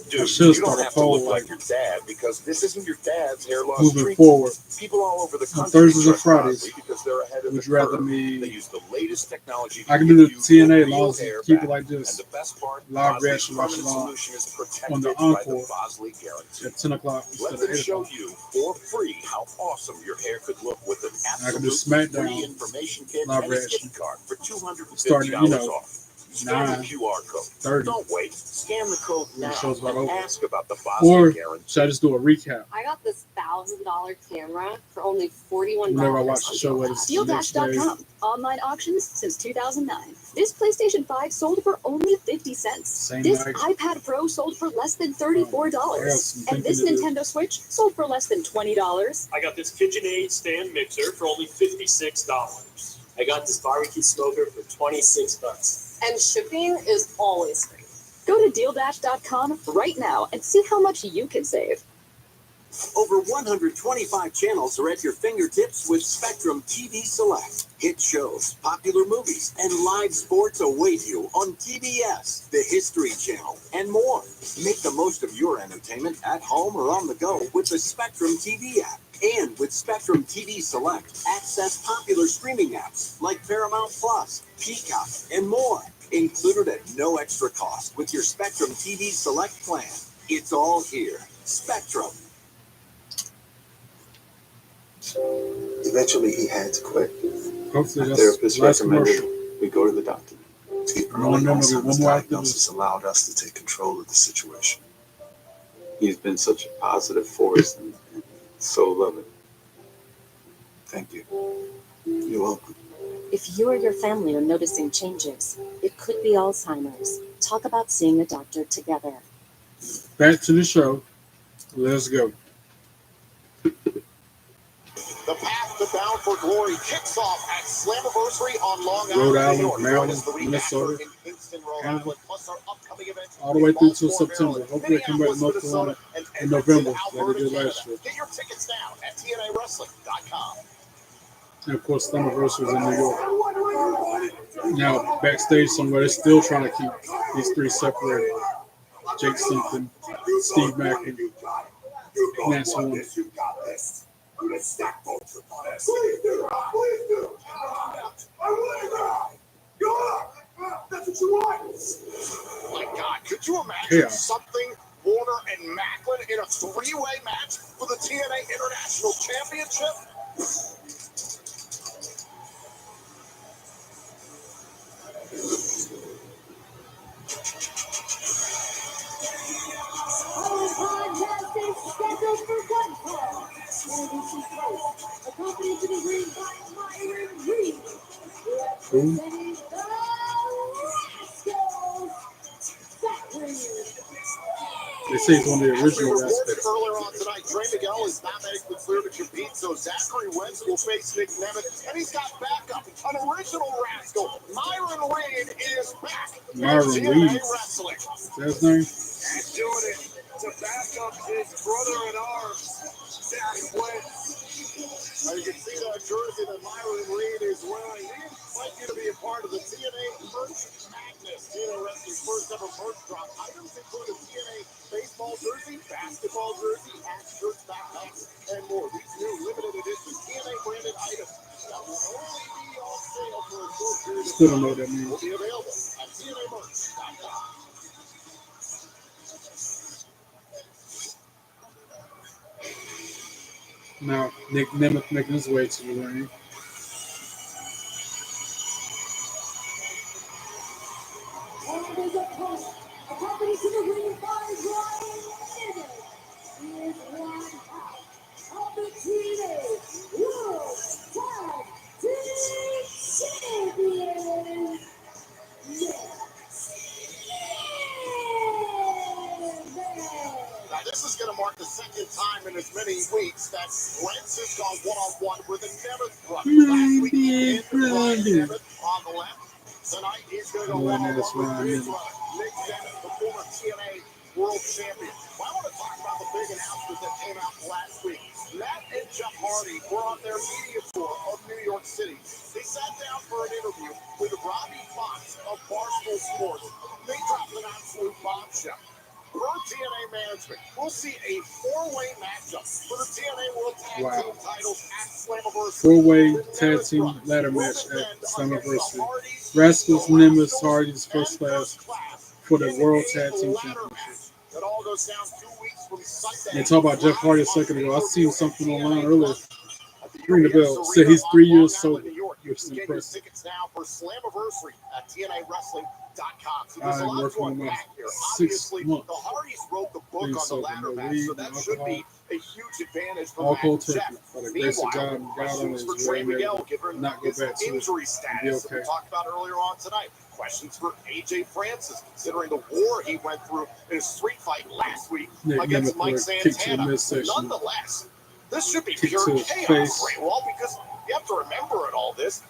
Dude, you don't have to look like your dad because this isn't your dad's hair loss Moving treatment. forward, People all over the on country Thursdays and trust Fridays, Bosley because they're ahead of would the you rather curve. me? They use the latest technology to I can give do the you TNA your as long real as you hair keep back. it like And this. the best part, Live Bosley's reaction watch permanent along solution is protected on the by the Encore Bosley guarantee. at 10 o'clock Let instead of them 8 show o'clock. you for free how awesome your hair could look with an I can do absolute free SmackDown information kit live and a reaction. gift card for $250 Starting at, off. Scan the 9, QR code. 30. Don't wait. Scan the code When now the show's about and over. ask about the Bosley Or guarantee. should I just do a recap I got this $1,000 camera for only $41. whenever I watch the show? Whether it's the next day. DealDash.com. Online auctions since 2009. This PlayStation 5 sold for only 50 cents. Same This night. iPad Pro sold for less than $34. some And this thinking to do. Nintendo Switch sold for less than $20. I got this KitchenAid stand mixer for only $56. I got this barbecue smoker for $26. And shipping is always free. Go to DealDash.com right now and see how much you can save. Over 125 channels are at your fingertips with Spectrum TV Select. Hit shows, popular movies, and live sports await you on TBS, the History Channel, and more. Make the most of your entertainment at home or on the go with the Spectrum TV app. And with Spectrum TV Select, access popular streaming apps like Paramount Plus, Peacock, and more. Included at no extra cost with your Spectrum TV Select plan. It's all here. Spectrum. Eventually, he had to quit. Hopefully My that's therapist the last recommended commercial. we go to the doctor. The No, early no, maybe Alzheimer's one more after diagnosis allowed us to take control of the situation. He's been such a positive force and so loving. Thank you. You're welcome. If you or your family are noticing changes, it could be Alzheimer's. Talk about seeing a doctor together. Back to the show. Let's go. The path to bound for for Glory kicks off at Slammiversary on Long Rhode Island, New Island, York. Maryland, Join us Minnesota, in Kingston, Rhode Canada, Island, plus our upcoming events all the way through till Baltimore, September. Maryland, Hopefully they come back to North Minneapolis, Carolina Minnesota, in and November, Edmonton, like they did Alberta, last year. Canada. Get your tickets now at TNAWrestling.com. And of course, Slammiversary was in New York. Now, backstage somewhere, they're still trying to keep these three separated. Jake Something, Steve Mackin, Mance Horn. Please do. Please do. I want to go. Go up. That's what you want. My God, could you imagine Yeah. something Warner and Macklin in a three-way match for the TNA International Championship? Our podcast is scheduled for one fall. Introducing host, accompanied to the ring by Myron Reed, representing the Rascals, Zachary. They say he's one of the As we original reported Rascals. earlier on tonight, Trey Miguel is not medically cleared to compete, so Zachary Wentz will face Nick Nemeth, and he's got backup. An original Rascal, Myron Reed, is back. Myron TNA Reed. Wrestling. Is that his name? And doing it to back up his brother-in-arms, Zach Wentz. As you can see that jersey that Myron Reed is wearing. We invite you to be a part of the TNA Merch Madness. TNA Wrestling's first ever merch drop. Items include a TNA baseball jersey, basketball jersey, hats, shirts, backpacks, and more. These new limited edition TNA branded items that will only be on sale for a short period of Still don't know time what that means. will be available at TNAmerch.com. Now, Nick Nemeth making his way to the ring. And his opponent, accompanied to the ring by Ryan Nemeth, he is one half of the TNA World Tag Team Champions. Now, this is going to mark the second time in as many weeks that Wentz has gone one-on-one with the Nemeth brothers. Last week, he pinned Ryan Nemeth on the left. Tonight, he's going to go one-on-one with his brother, Nick Nemeth, the former TNA World Champion. Well, I want to talk about the big announcement that came out last week. Matt and Jeff Hardy were on their media tour of New York City. They sat down for an interview with Robbie Fox of Barstool Sports. They dropped an absolute bombshell. Per TNA management, we'll see a four-way matchup for the TNA World Tag Team titles at Slammiversary. Four-way tag team ladder match at Slammiversary. Rascals, Nemeth, Hardy's first class for the World Tag Team Championship. It all goes down 2 weeks from Sunday. They talk about Jeff Hardy a second ago. I seen something online earlier. Ring the bell. Said he's 3 years sober, which is impressive. Tickets now for Slammiversary at TNAWrestling.com. So I've been working on my 6 months. The Hardys wrote the book Being on the sober, ladder no match, weed, so no that should be alcohol. a huge advantage for All Matt cold and turkey. Jeff. By the grace of God Meanwhile, and God questions alone for is Trey very Miguel, able given to not go his back to it injury and be status that we okay. talked about earlier on tonight. Questions for AJ Francis, considering the war he went through in his street fight last week Nick against Nemeth Mike with a kick to the Santana. midsection. Nonetheless, this should be Kick pure to his chaos, face. Ray Wall, because you have to remember in all this,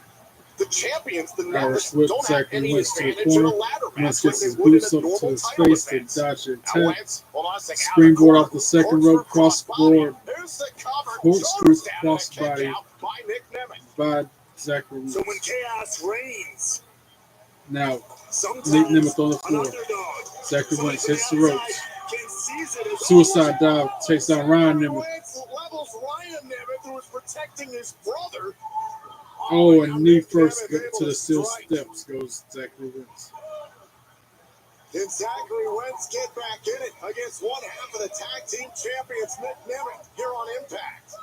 the champions, the Irish Nemeths, whip, don't have Zachary any Wentz to the advantage in a corner. ladder Wentz match like gets they his would in boots a up to normal his title face to event. dodge an Now attack. Wentz, hold on a second, out of the Springboard corner, off the second corkscrew rope, crossboard, Here's the cover, corkscrew shoulders down, and a crossbody kick out by Nick Nemeth. by Zachary So when Wentz. chaos reigns, Now, Nick sometimes Nemeth on the an floor. underdog, Zachary somebody Wentz from hits the the ropes. outside, can seize it as Suicide dive takes down Ryan Nemeth. Wentz levels Ryan Nemeth, who is protecting his brother. Oh, and knee first to the steel steps goes Zachary Wentz. Can Zachary Wentz get back in it against one half of the tag team champions, Nick Nemeth, here on Impact?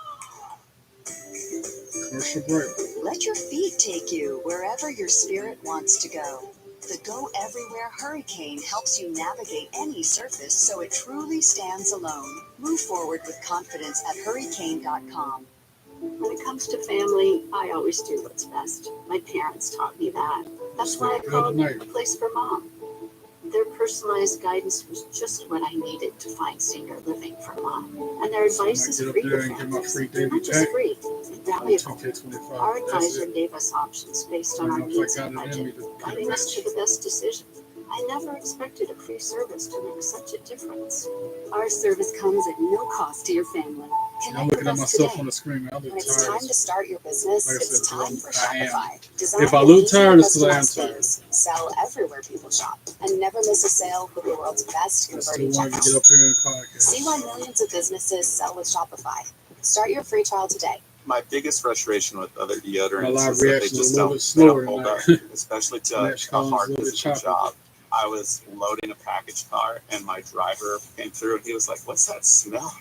Commercial break. Let your feet take you wherever your spirit wants to go. The Go Everywhere Hurricane helps you navigate any surface so it truly stands alone. Move forward with confidence at hurricane.com. When it comes to family, I always do what's best. My parents taught me that. That's why I called a place for mom. Their personalized guidance was just what I needed to find senior living for Mom. And their advice is free to families. Not just free, it's valuable. Our advisor gave us options based on our needs and budget, guiding us to the best decision. I never expected a free service to make such a difference. Our service comes at no cost to your family. I'm looking at myself on the screen. I look When it's tired. time to start your business, Like I it's said, time for I am. Shopify. Design If I look easy tired, it's because I am customized tired. themes. Sell everywhere people shop, and never miss a sale with the world's best I still converting want to checkout. get up here in the podcast. See why millions of businesses sell with Shopify. Start your free trial today. My biggest frustration with other My deodorants live is that they reaction just is a little don't, bit slower hold up, tonight. especially to Next a column's hard a little bit physical choppy. job. I was loading a package car, and my driver came through, and he was like, "What's that smell?"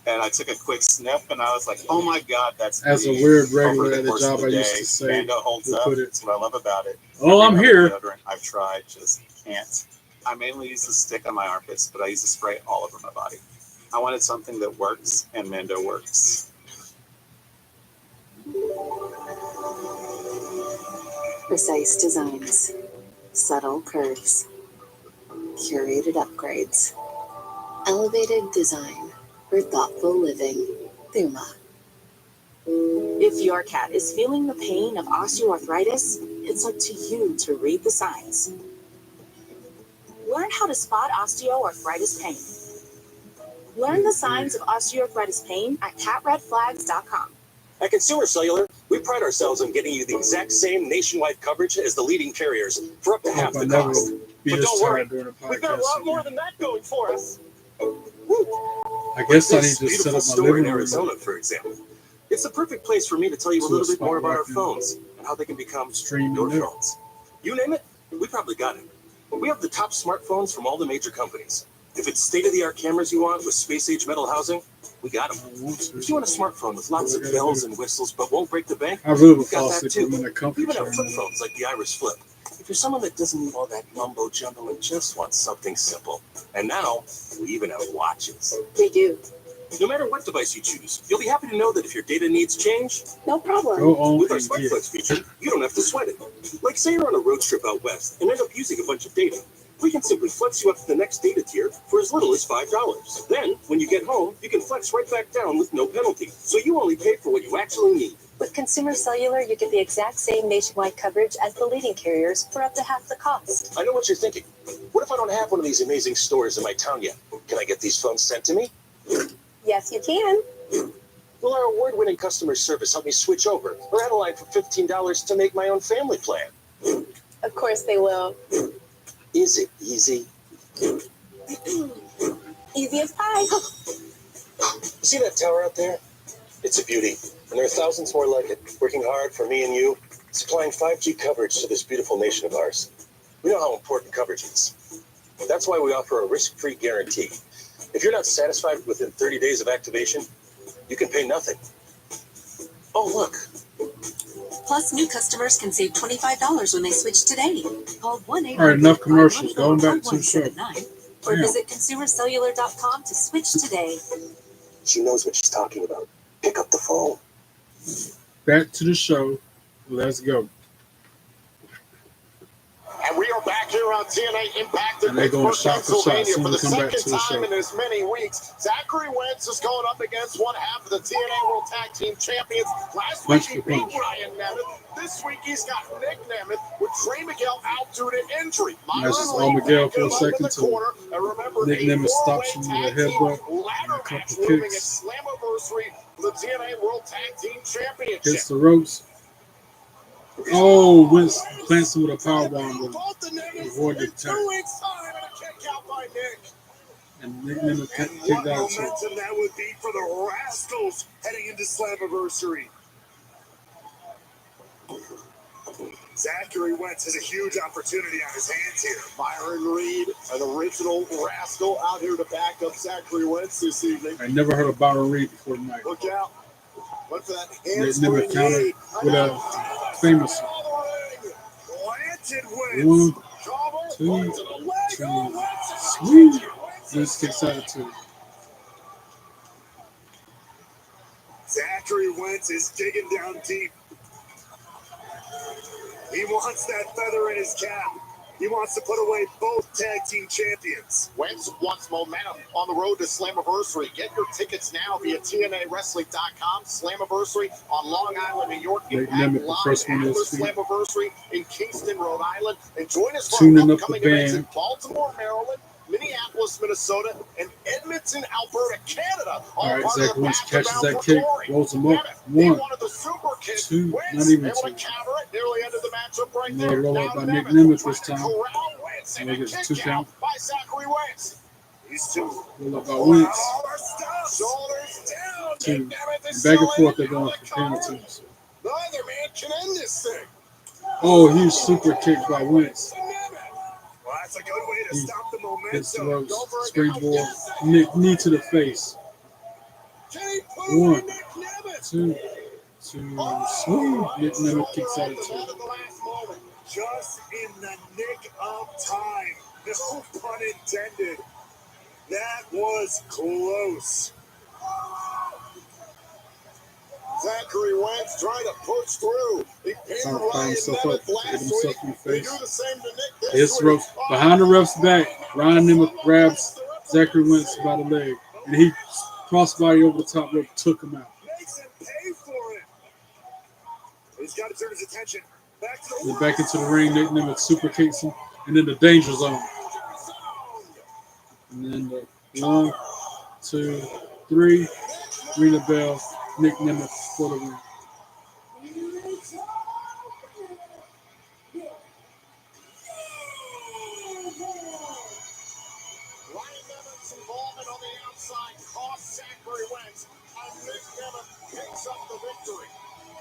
And I took a quick sniff, and I was like, "Oh my God, that's As a me." weird Over regular the at a course job of I the used day, to say, Mando holds we'll up. put it. That's what I love about it. Oh, I'm Every here. other deodorant I've tried just can't. I mainly use the stick on my armpits, but I use the spray all over my body. I wanted something that works, and Mando works. Precise designs, subtle curves, curated upgrades, elevated design for thoughtful living. Thuma. If your cat is feeling the pain of osteoarthritis, it's up to you to read the signs. Learn how to spot osteoarthritis pain. Learn the signs of osteoarthritis pain at catredflags.com. At Consumer Cellular, we pride ourselves on getting you the exact same nationwide coverage as the leading carriers for up to half the cost. Be But this don't worry, tired during the we've got a podcast lot again. more than that going for us. I guess I need This to set beautiful up my store living in room. Arizona, for example. It's the perfect place for me to tell you a To a little bit spot more about where I our can phones and how they can become stream your in there. phones. You name it, we probably got it. We have the top smartphones from all the major companies. If it's state-of-the-art cameras you want with space-age metal housing, we got them. If you want a smartphone with lots of bells and whistles but won't break the bank, I really would we've got fall that sick too. from that comfort Even chair. have flip phones like the Iris Flip. If you're someone that doesn't need all that mumbo jumbo and just wants something simple. And now, we even have watches. We do. No matter what device you choose, you'll be happy to know that if your data needs change, No problem. Go on with our and Sweat get Flex feature, you don't have to sweat it. Like say you're on a road trip out west and end up using a bunch of data. We can simply flex you up to the next data tier for as little as $5. Then, when you get home, you can flex right back down with no penalty. So you only pay for what you actually need. With Consumer Cellular, you get the exact same nationwide coverage as the leading carriers for up to half the cost. I know what you're thinking. What if I don't have one of these amazing stores in my town yet? Can I get these phones sent to me? Yes, you can. Will our award-winning customer service help me switch over or add a line for $15 to make my own family plan? Of course they will. Is it easy? Easy as pie. See that tower out there? It's a beauty. And there are thousands more like it, working hard for me and you, supplying 5G coverage to this beautiful nation of ours. We know how important coverage is. That's why we offer a risk-free guarantee. If you're not satisfied within 30 days of activation, you can pay nothing. Oh, look. Plus, new customers can save $25 when they switch today. Call 1-800-514-1179 All right, enough commercials. Going back to the show. Or Damn. visit consumercellular.com to switch today. She knows what she's talking about. Pick up the phone. Back to the show. Let's go. And we are back here on TNA Impact in And they're going Pittsburgh, shot for shot. Pennsylvania Soon for to the come back second to the time show. in as many weeks. Zachary Wentz is going up against one half of the TNA World Tag Team Champions. Last week he beat Ryan Nemeth. This week he's got Nick Nemeth with Trey Miguel out due to injury. That's just all Miguel for a second to Nick Nemeth stops him with a headbutt and a couple kicks. Slamoversary for the TNA World Tag Team Championship. Hits the ropes. Oh, Wentz plants him with a powerbomb to avoid the attack. And Nick Nemeth kicked What out. So momentum that would be for the Rascals heading into Slamoversary. Zachary Wentz has a huge opportunity on his hands here. Byron Reed, an original Rascal, out here to back up Zachary Wentz this evening. I never heard of Byron Reed before tonight. Look out. What's that? Nick Nemeth countered with a famous Planted 1, 2, 3. Sweet. Wentz kicks out of 2. Zachary Wentz is digging down deep. He wants that feather in his cap. He wants to put away both tag team champions. Wentz wants momentum on the road to Slamiversary. Get your tickets now via TNAWrestling.com. Slamiversary on Long Island, New York. Nemeth, the first one after is Slamiversary in Kingston, Rhode Island. And join us for tuning up upcoming the events in band. Baltimore, Maryland, Minneapolis, Minnesota, and Edmonton, Alberta, Canada. All right, part of Zach the Wentz Master catches Bound that for kick, Glory. rolls him up. He 1, wanted the super kick. 2, Wentz not even able 2. to counter it. Nearly ended the matchup right Another there. roll Now up by Nick Nemeth Nemeth this trying to time. corral Wentz, and And a he gets kick 2 count. out by Zachary Wentz. These two. Roll up by Wentz. Shoulders down. 2. Nemeth is And back and still forth, in. they're going for penalties. The other man can end this thing. Oh, huge super kick by Wentz. Well, that's a good way to stop the Hits the momentum. ropes. Springboard. Knee to the face. 1, 2, 2. Swing. Nick Nemeth kicks out at 2. Just in the nick of time. No pun intended. That was close. Zachary Wentz trying to push through. He pinned Ryan Nemeth last week. They do the same to Nick. Hits the ropes behind the ref's back. Ryan Nemeth grabs Zachary Wentz by the leg, and he crossbody over the top rope, took him out. Makes him pay for it. He's got to turn his attention back to Then back into the ring. Nick Nemeth super kicks him, and then the danger zone. And then the 1, 2, 3. Ring the bell. Nick Nemeth for the win. Ryan Nemeth's involvement on the outside cost Zachary Wentz, and Nick Nemeth picks up the victory.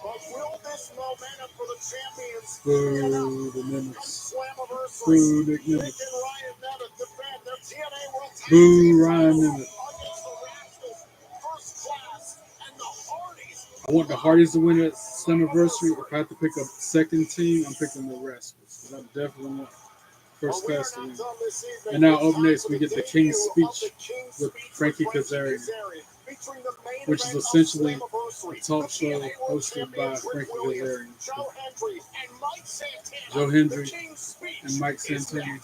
But will this momentum for the champions Boo, the Nemeth. Slamiversary? Boo, Nick Nick Nemeth. and Ryan Nemeth defend their TNA World Tag Boo, Team Ryan titles Nemeth. against the Rascals, First Class, and the Hardys. I want the Hardys to win at Slamiversary. If I have to pick a second team, I'm picking the Rascals. Because I definitely want First Class to win. And now up next, we get the King's Speech with Frankie Kazarian, which is essentially a talk show hosted by Frankie Kazarian. Joe Hendry and Mike Santana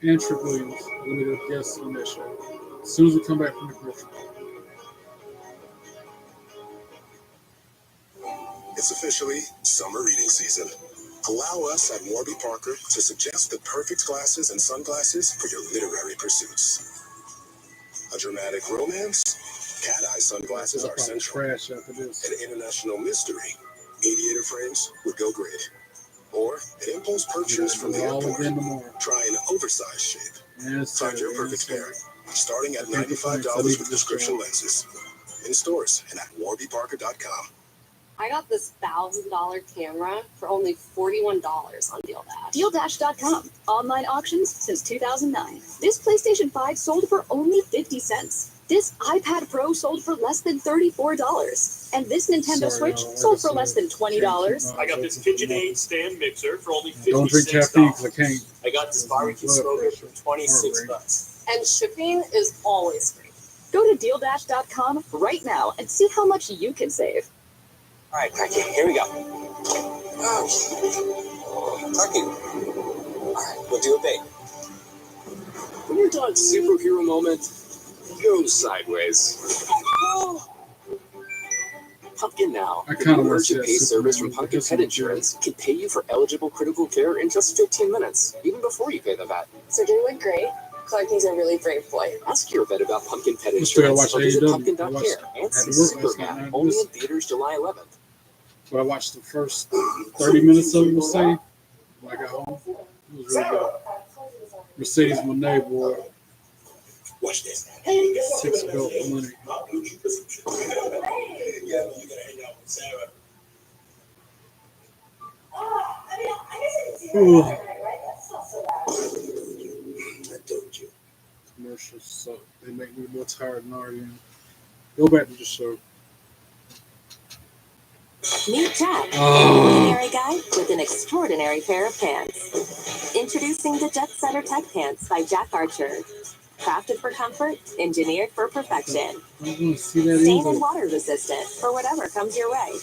and Trick Williams will be the guests on that show. As soon as we come back from the commercial. It's officially summer reading season. Allow us at Warby Parker to suggest the perfect glasses and sunglasses for your literary pursuits. A dramatic romance? Cat eye sunglasses are central. Trash after this. An international mystery? Aviator frames would go great. Or an impulse purchase from the all again airport? tomorrow. Try an oversized shape. Yes, Find your perfect pair, starting at $95 with prescription lenses. In stores and at warbyparker.com. I got this $1,000 camera for only $41 on DealDash. DealDash.com. Online auctions since 2009. This PlayStation 5 sold for only 50 cents. This iPad Pro sold for less than $34. And this Nintendo Switch sold for less than $20. I got this KitchenAid stand mixer for only $56. Don't drink caffeine because I can't. I got this barbecue smoker for $26. And shipping is always free. Go to DealDash.com right now and see how much you can save. All right, Cracky, here we go. Cracky. All right, we'll do a bait. When your dog's superhero moment goes sideways. Pumpkin Now, I the kinda new want to see urgent that pay service from Superman, Pumpkin but Pet this one, Insurance can pay you for eligible critical care in just 15 minutes, even before you pay the vet. Surgery went great. Clarky's a really brave boy. Ask your vet about Pumpkin Pet Let's try to Insurance watch or visit AEW. pumpkin.care I and had see to work last Superman, night. only in theaters July 11th. But I watched the first 30 minutes of it, we'll say, when I got home. It was really good. Mercedes Monet, boy. Watch this. 6 belt money. Ooh. Commercials suck. They make me more tired than I already am. Go back to the show. Meet Jack, an Oh. ordinary guy with an extraordinary pair of pants. Introducing the Jet Setter Tech Pants by Jack Archer. Crafted for comfort, engineered for perfection. I don't want to see that Stain either. and water resistant for whatever comes your way.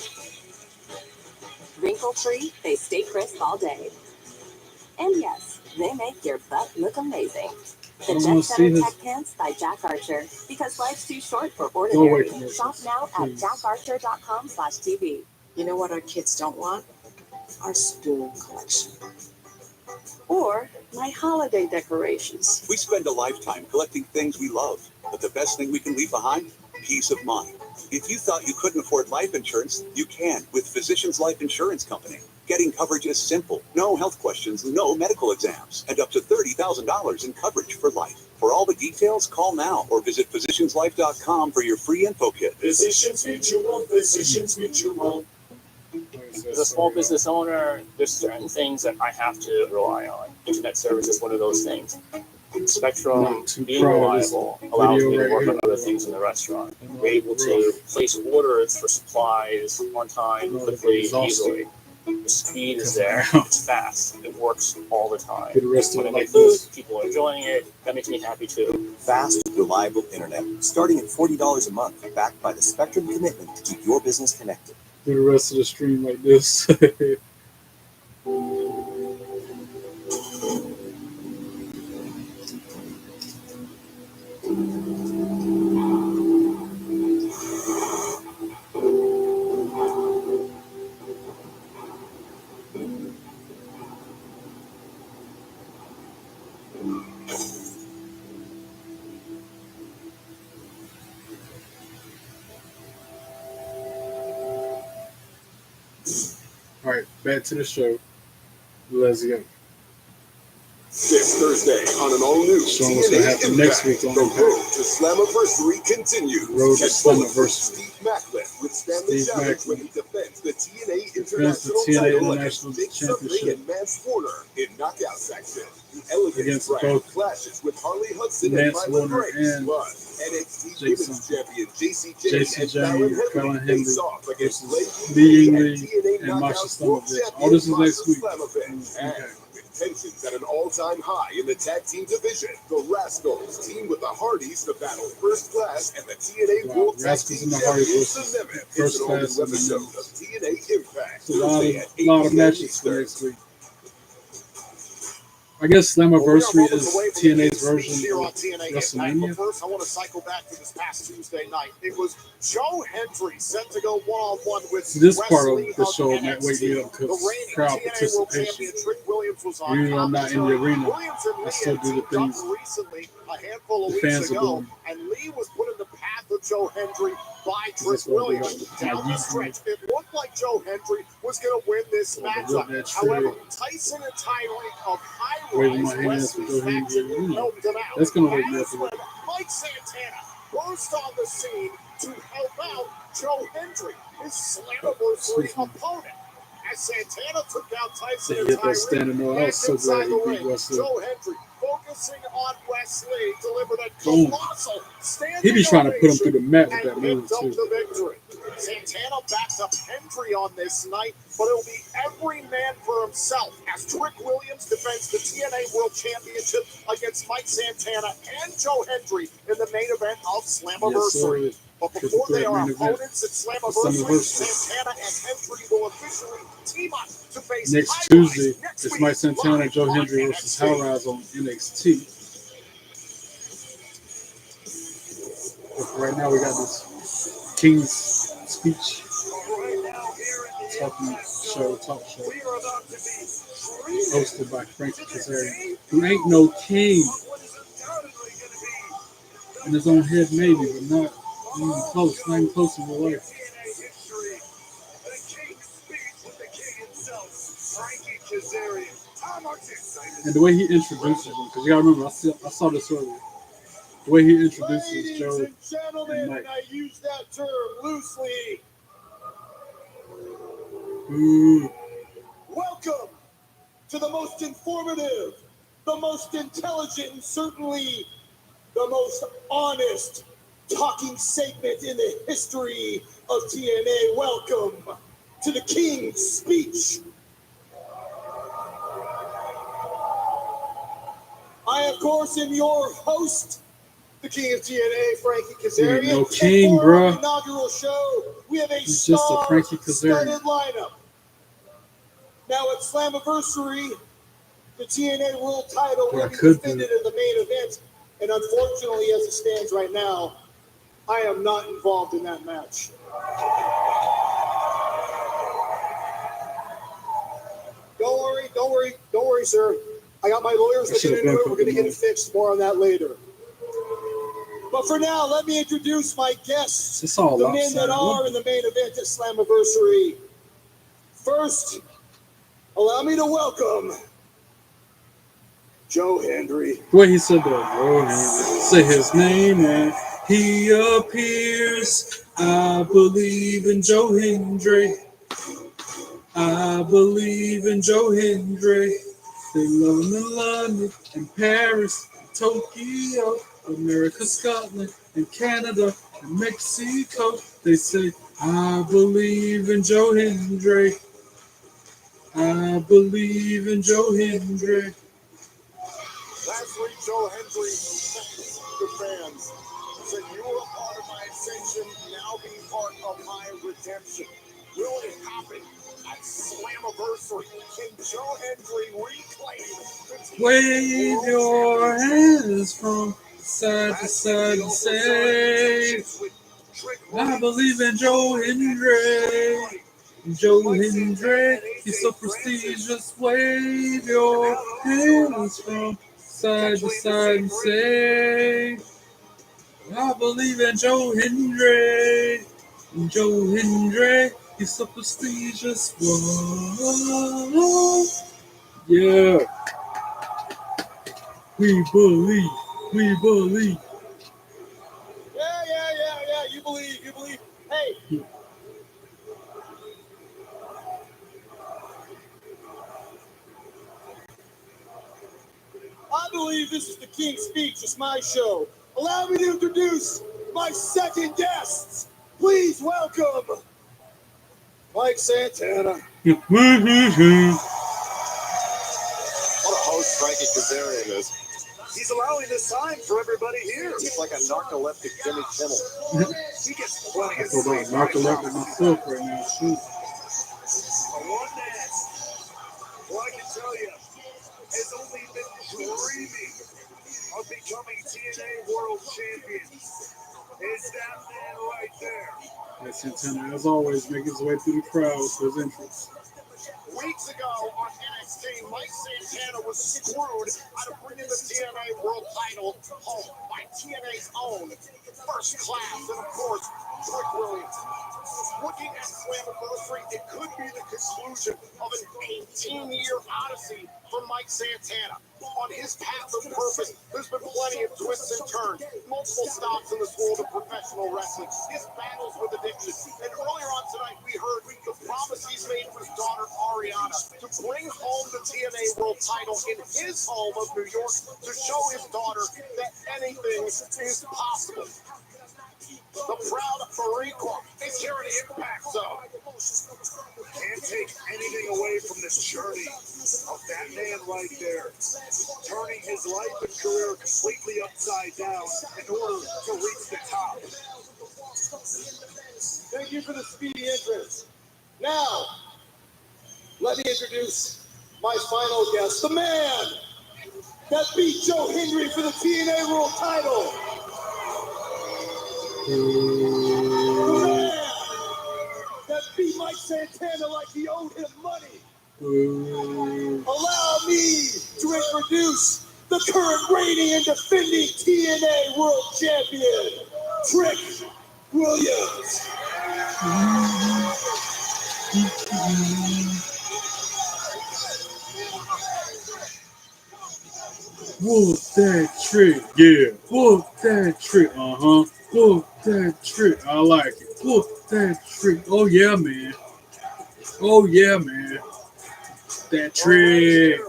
Wrinkle free, they stay crisp all day. And yes, They make your butt look amazing. The I wanna Jet Setter see Tech his- Pants by Jack Archer. Because life's too short for Go away, ordinary. commercials, Shop now at please. jackarcher.com/TV. You know what our kids don't want? Our spoon collection. Or my holiday decorations. We spend a lifetime collecting things we love, but the best thing we can leave behind? Peace of mind. If you thought you couldn't afford life insurance, you can with Physicians Life Insurance Company. Getting coverage is simple. No health questions, no medical exams, and up to $30,000 in coverage for life. For all the details, call now or visit physicianslife.com for your free info kit. Physicians Mutual, Physicians Mutual. As a small business owner, there's certain things that I have to rely on. Internet service is one of those things. Spectrum being reliable allows me to work on other things in the restaurant. We're able to place orders for supplies on time, quickly, easily. The speed is there. It's fast. It works all the time. When I make food, people are enjoying it. That makes me happy too. Fast, reliable internet, starting at $40 a month, backed by the Spectrum commitment to keep your business connected. Do the rest of the stream like this. All right, back to the show. Let's go. This Thursday on an all-new Showing what's going to happen next week on the Impact. road to Slammiversary continues. Road to Catch full of Slammiversary. Steve Macklin with Stanley Steve Savage Macklin when he defends the TNA defends the International TNA title International against Jake Something Championship and Mance Warner in knockout section. The Elegance against brand both clashes with Harley Hudson and Mance Mylan Warner Grace. and Plus, NXT Jake Women's Something. Champion JC JC Jane and Fallon Henry face Henry off against Blade Lee and Yingli TNA and Masha Knockouts World Slamovich. All this is Champion next week. Masha Slamovich. And with tensions at an all-time high in the tag team division, the Rascals team with the Hardys to battle First Class and the TNA World Tag Rascals Team and the Hardys Champions, versus the Nemeth. First It's an all-new Class and the episode Nemeth. of TNA Impact. It's a lot Thursday at 8 of p.m. matches Eastern. for next week. I guess Slammiversary is TNA's version here on of TNA Impact. WrestleMania. But first, I want to cycle back to this past Tuesday night. It was Joe Hendry set to go one-on-one with This part of Wesley the show of might wake me up NXT. The because reigning crowd TNA World participation. Champion Trick Williams was on Even though I'm not in the commentary. arena, Williams and I Lee still had do the teamed up things recently, a handful of the weeks fans are ago, doing. and Lee was put in the path of Joe Hendry by Trick That's why they Williams. got Down my the stretch, it looked like Joe Hendry was going to win this Rip matchup. that However, trade. Tyson and Tyreek of Waving my high-rise hands for Wesley's Joe Hendry. faction helped him out. That's gonna wake me up That's a when little. Mike Santana burst on the scene to help out Joe Hendry, his Slammiversary opponent. As Santana took out Tyson They and hit that Tyreek, standing on. I was so glad he beat Wesley. Joe Hendry focusing on Wesley delivered a Boom. colossal standing He be trying to put him through the mat with and that move picked up too. the victory. Santana backs up Hendry on this night, but it'll be every man for himself as Trick Williams defends the TNA World Championship against Mike Santana and Joe Hendry in the main event of Slammiversary. Yes, sir. But Triple before they threat are main event. opponents at Slammiversary, Slammiversary. Santana and Hendry will officially team up to face Next High Tuesday, Rise next it's week Mike Santana and live Joe on Hendry versus High NXT. Rise on NXT. But right now, we got this King's Speech talk show hosted by Frankie Kazarian, who ain't no king. In his own head, maybe, but not even close. Not even close in real life. And the way he introduces him, because you gotta remember, I saw this earlier. The way he introduces Joe Ladies and gentlemen, and Mike. and I use that term loosely. Ooh. Welcome to the most informative, the most intelligent, and certainly the most honest talking segment in the history of TNA. Welcome to the King's Speech. I, of course, am your host, the King of TNA, Frankie Kazarian. He ain't no king, And for our bruh. inaugural show, we have a He's just a Frankie Kazarian. star-studded lineup. Now at Slammiversary, The TNA World title will What I be could defended do. in the main event, and unfortunately, as it stands right now, I am not involved in that match. Don't worry, sir. I got my lawyers looking into it. We're going to get it fixed. More on that later. But for now, let me introduce my guests, It's all the men that are in the main event at Slammiversary. First, allow me to welcome Joe Hendry. The way he said that, Joe Hendry. Say his name and he appears. I believe in Joe Hendry. I believe in Joe Hendry. They love him in London and Paris, Tokyo, America, Scotland, and Canada, and Mexico. They say, I believe in Joe Hendry. I believe in Joe Hendry. Lastly, Joe Hendry, the fans, said you were a part of my ascension, now be part of my redemption. Will it happen at Slammiversary? Can Joe Hendry reclaim the Wave your hands from side to side and say, I believe in Joe Hendry. Joe Hendry, he's so prestigious. Wave your hands from side to side and say, I believe in Joe Hendry. Joe Hendry, he's so prestigious. Whoa. Yeah. We believe. We believe. Yeah. You believe. Hey. I believe this is the King's Speech. It's my show. Allow me to introduce my second guests. Please welcome Mike Santana. What a host Frankie Kazarian is. He's allowing this time for everybody here. He's like a narcoleptic Jimmy Kimmel. He gets plenty I of feel like sleep. narcoleptic myself right now. Shoot. One man, well, I can tell you, has only been dreaming of becoming TNA World Champion. Is that man right there? Yeah, Santana, as always, making his way through the crowd for his entrance. Weeks ago on NXT, Mike Santana was screwed out of bringing the TNA World title home by TNA's own First Class, and of course, Trick Williams. Looking at Slammiversary, it could be the conclusion of an 18-year odyssey for Mike Santana. On his path of purpose, there's been plenty of twists and turns, multiple stops in this world of professional wrestling, his battles with addiction. And earlier on tonight, we heard the promise he's made for his daughter Ariana to bring home the TNA World title in his home of New York to show his daughter that anything is possible. The proud Boricua is here at Impact Zone. Can't take anything away from this journey of that man right there, turning his life and career completely upside down in order to reach the top. Thank you for the speedy entrance. Now, let me introduce my final guest, the man that beat Joe Hendry for the TNA World title. The man that beat Mike Santana like he owed him money. Allow me to introduce the current reigning and defending TNA World Champion, Trick Williams. Whoop that trick, yeah. Whoop that trick, Whoop that trick, I like it. Whoop that trick, oh yeah, man. Oh yeah, man. That trick.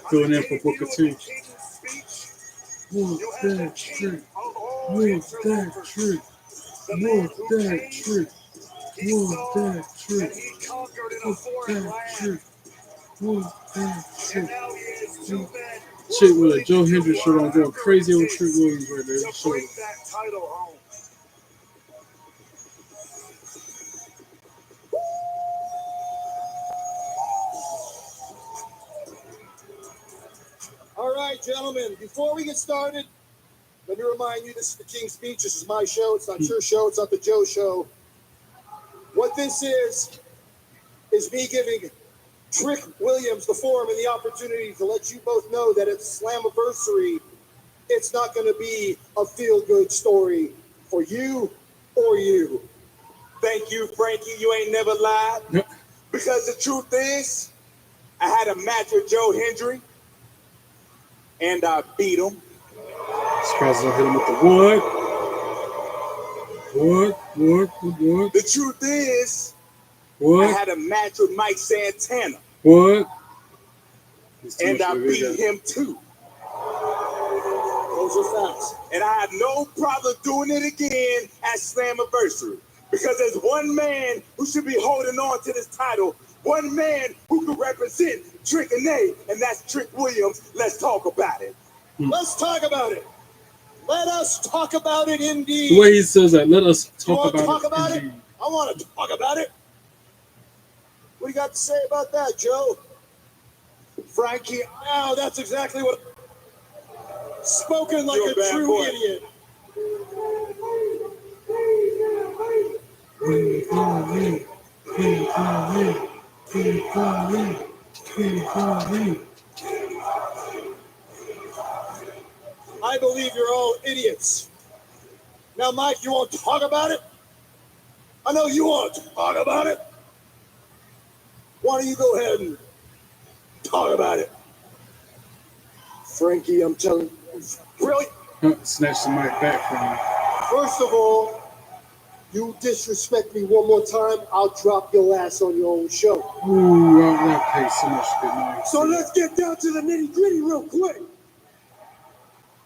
Filling in for Booker T. Whoop that trick. Whoop that trick. Whoop that trick. Whoop that trick. Whoop that trick. Whoop that trick. Chick with a Joe Hendry shirt on, going crazy over Trick Williams right there. So, right, gentlemen, before we get started, let me remind you, this is the King's Speech. This is my show. It's not your show. It's not the Joe show. What this is me giving Trick Williams the forum and the opportunity to let you both know that at Slammiversary, it's not going to be a feel-good story for you or you. Thank you, Frankie. You ain't never lied. Yep. Because the truth is, I had a match with Joe Hendry, and I beat him. This guy's gonna hit him with the wood. Wood. The truth is, What? I had a match with Mike Santana. What? And I beat him too. Those are facts. And I have no problem doing it again at Slammiversary. Because there's one man who should be holding on to this title. One man who can represent Trick and A, and that's Trick Williams. Let's talk about it. Let's talk about it. Let us talk about it indeed. The way he says that, let us talk about it. Indeed. I want to talk about it. What do you got to say about that, Joe? Frankie, oh, that's exactly what... Spoken like You're a true boy. idiot. I believe you're all idiots. Now, Mike, you want to talk about it? I know you want to talk about it. Why don't you go ahead and talk about it? Frankie, I'm telling you, really? Snatch the mic back from him. First of all, you disrespect me one more time, I'll drop your ass on your own show. Ooh, I pay so much good money. So let's get down to the nitty-gritty real quick.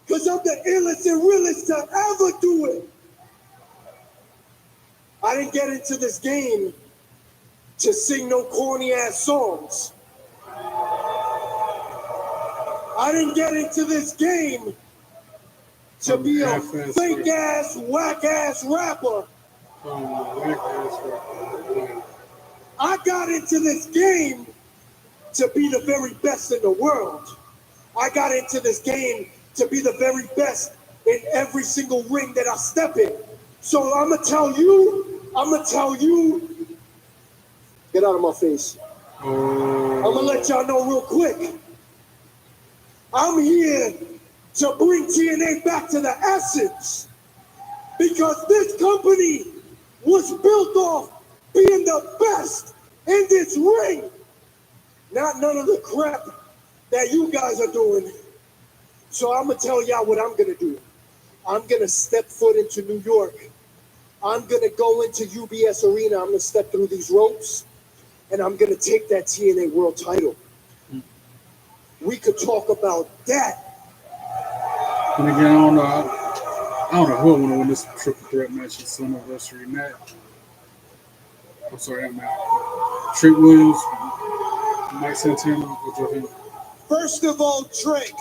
Because I'm the illest and realest to ever do it. I didn't get into this game to sing no corny-ass songs. I didn't get into this game to be a fake-ass, whack-ass rapper. I got into this game to be the very best in the world. I got into this game to be the very best in every single ring that I step in. So I'm gonna tell you, get out of my face. I'm gonna let y'all know real quick. I'm here to bring TNA back to the essence, because this company was built off being the best in this ring. Not none of the crap that you guys are doing. So I'm going to tell y'all what I'm going to do. I'm going to step foot into New York. I'm going to go into UBS Arena. I'm going to step through these ropes, and I'm going to take that TNA World title. We could talk about that. And again, I don't know who I want to win this triple threat match at Slammiversary. I'm sorry, that match. Trick Williams, Mike Santana, or Joe Hendry. First of all, Trick,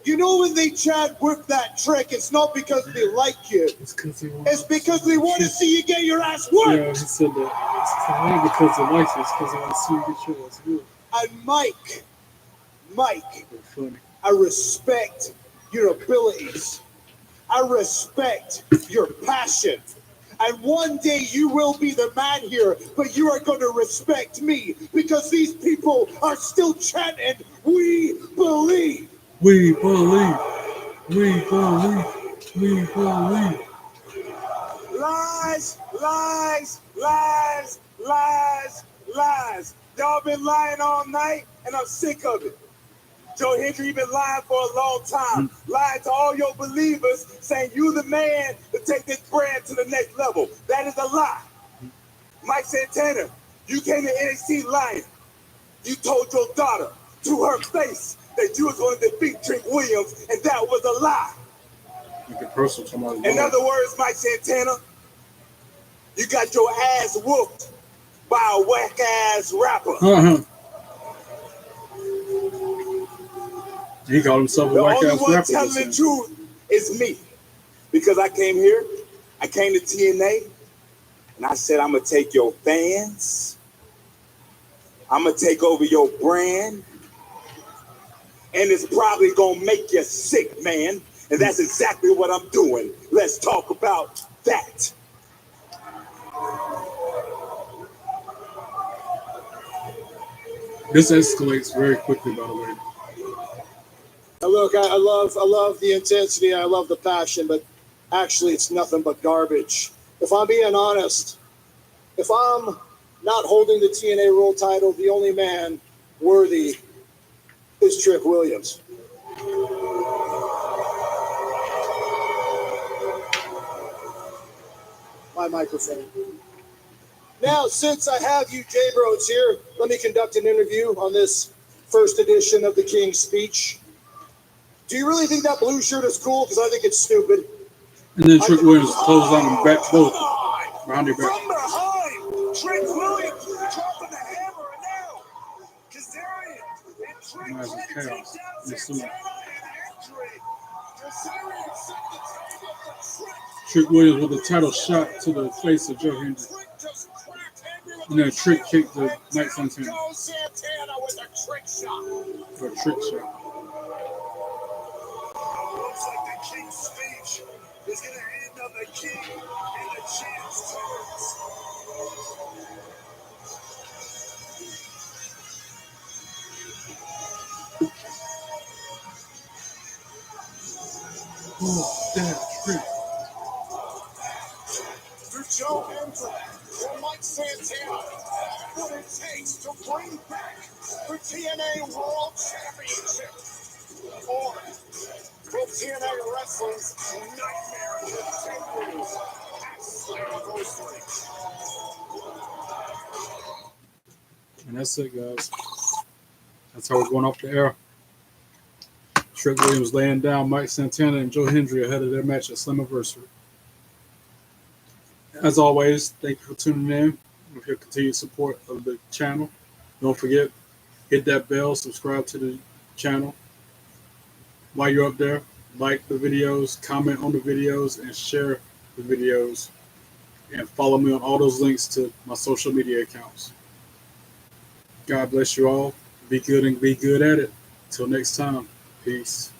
you know when they chat with that Trick, it's not because they like you. It's because they want to see you get your ass worked. Yeah, he said that. It's not because they like you, it's because they want to see you get your ass worked. And Mike, I respect your abilities. I respect your passion. And one day you will be the man here, but you are going to respect me because these people are still chanting, "We believe." We believe. We believe. We believe. Lies, lies, lies, lies, lies. Y'all been lying all night, and I'm sick of it. Joe Hendry been lying for a long time. Lying to all your believers, saying you the man to take this brand to the next level. That is a lie. Mike Santana, you came to NXT lying. You told your daughter to her face that you was going to defeat Trick Williams, and that was a lie. In other words, Mike Santana, you got your ass whooped by a whack-ass rapper. He called himself a whack-ass rapper. The only one telling the truth is me. Because I came here, I came to TNA, and I said, I'm going to take your fans, I'm going to take over your brand, and it's probably gonna make you sick, man. And that's exactly what I'm doing. Let's talk about that. This escalates very quickly, by the way. Look, I love the intensity, I love the passion, but actually it's nothing but garbage. If I'm being honest, if I'm not holding the TNA World title, the only man worthy is Trick Williams. My microphone. Now, since I have you J-Bros here, let me conduct an interview on this first edition of the King's Speech. Do you really think that blue shirt is cool? Because I think it's stupid. And then Trick Williams closes on him back both behind their back. From behind, Trick Williams dropping the hammer, and now Kazarian and Trick Nice trying to chaos. take down Santana and Andre. Kazarian set the table for Trick. Trick Williams with a title shot to the face of Joe Hendry. And then Trick kicked the Night Santana. Joe Santana with a trick shot. For a trick shot. Looks like the King's Speech is going to end on the King and the Champ's terms. Oh, damn, Trick. For Joe Hendry, for Mike Santana, what it takes to bring back the TNA World Championship. Or will TNA Wrestling's nightmare continues at Slamovich? And that's it, guys. That's how we're going off the air. Trick Williams laying down Mike Santana and Joe Hendry ahead of their match at Slammiversary. As always, thank you for tuning in. With your continued support of the channel. Don't forget, hit that bell, subscribe to the channel. While you're up there, like the videos, comment on the videos, and share the videos. And follow me on all those links to my social media accounts. God bless you all. Be good and be good at it. Till next time. Peace.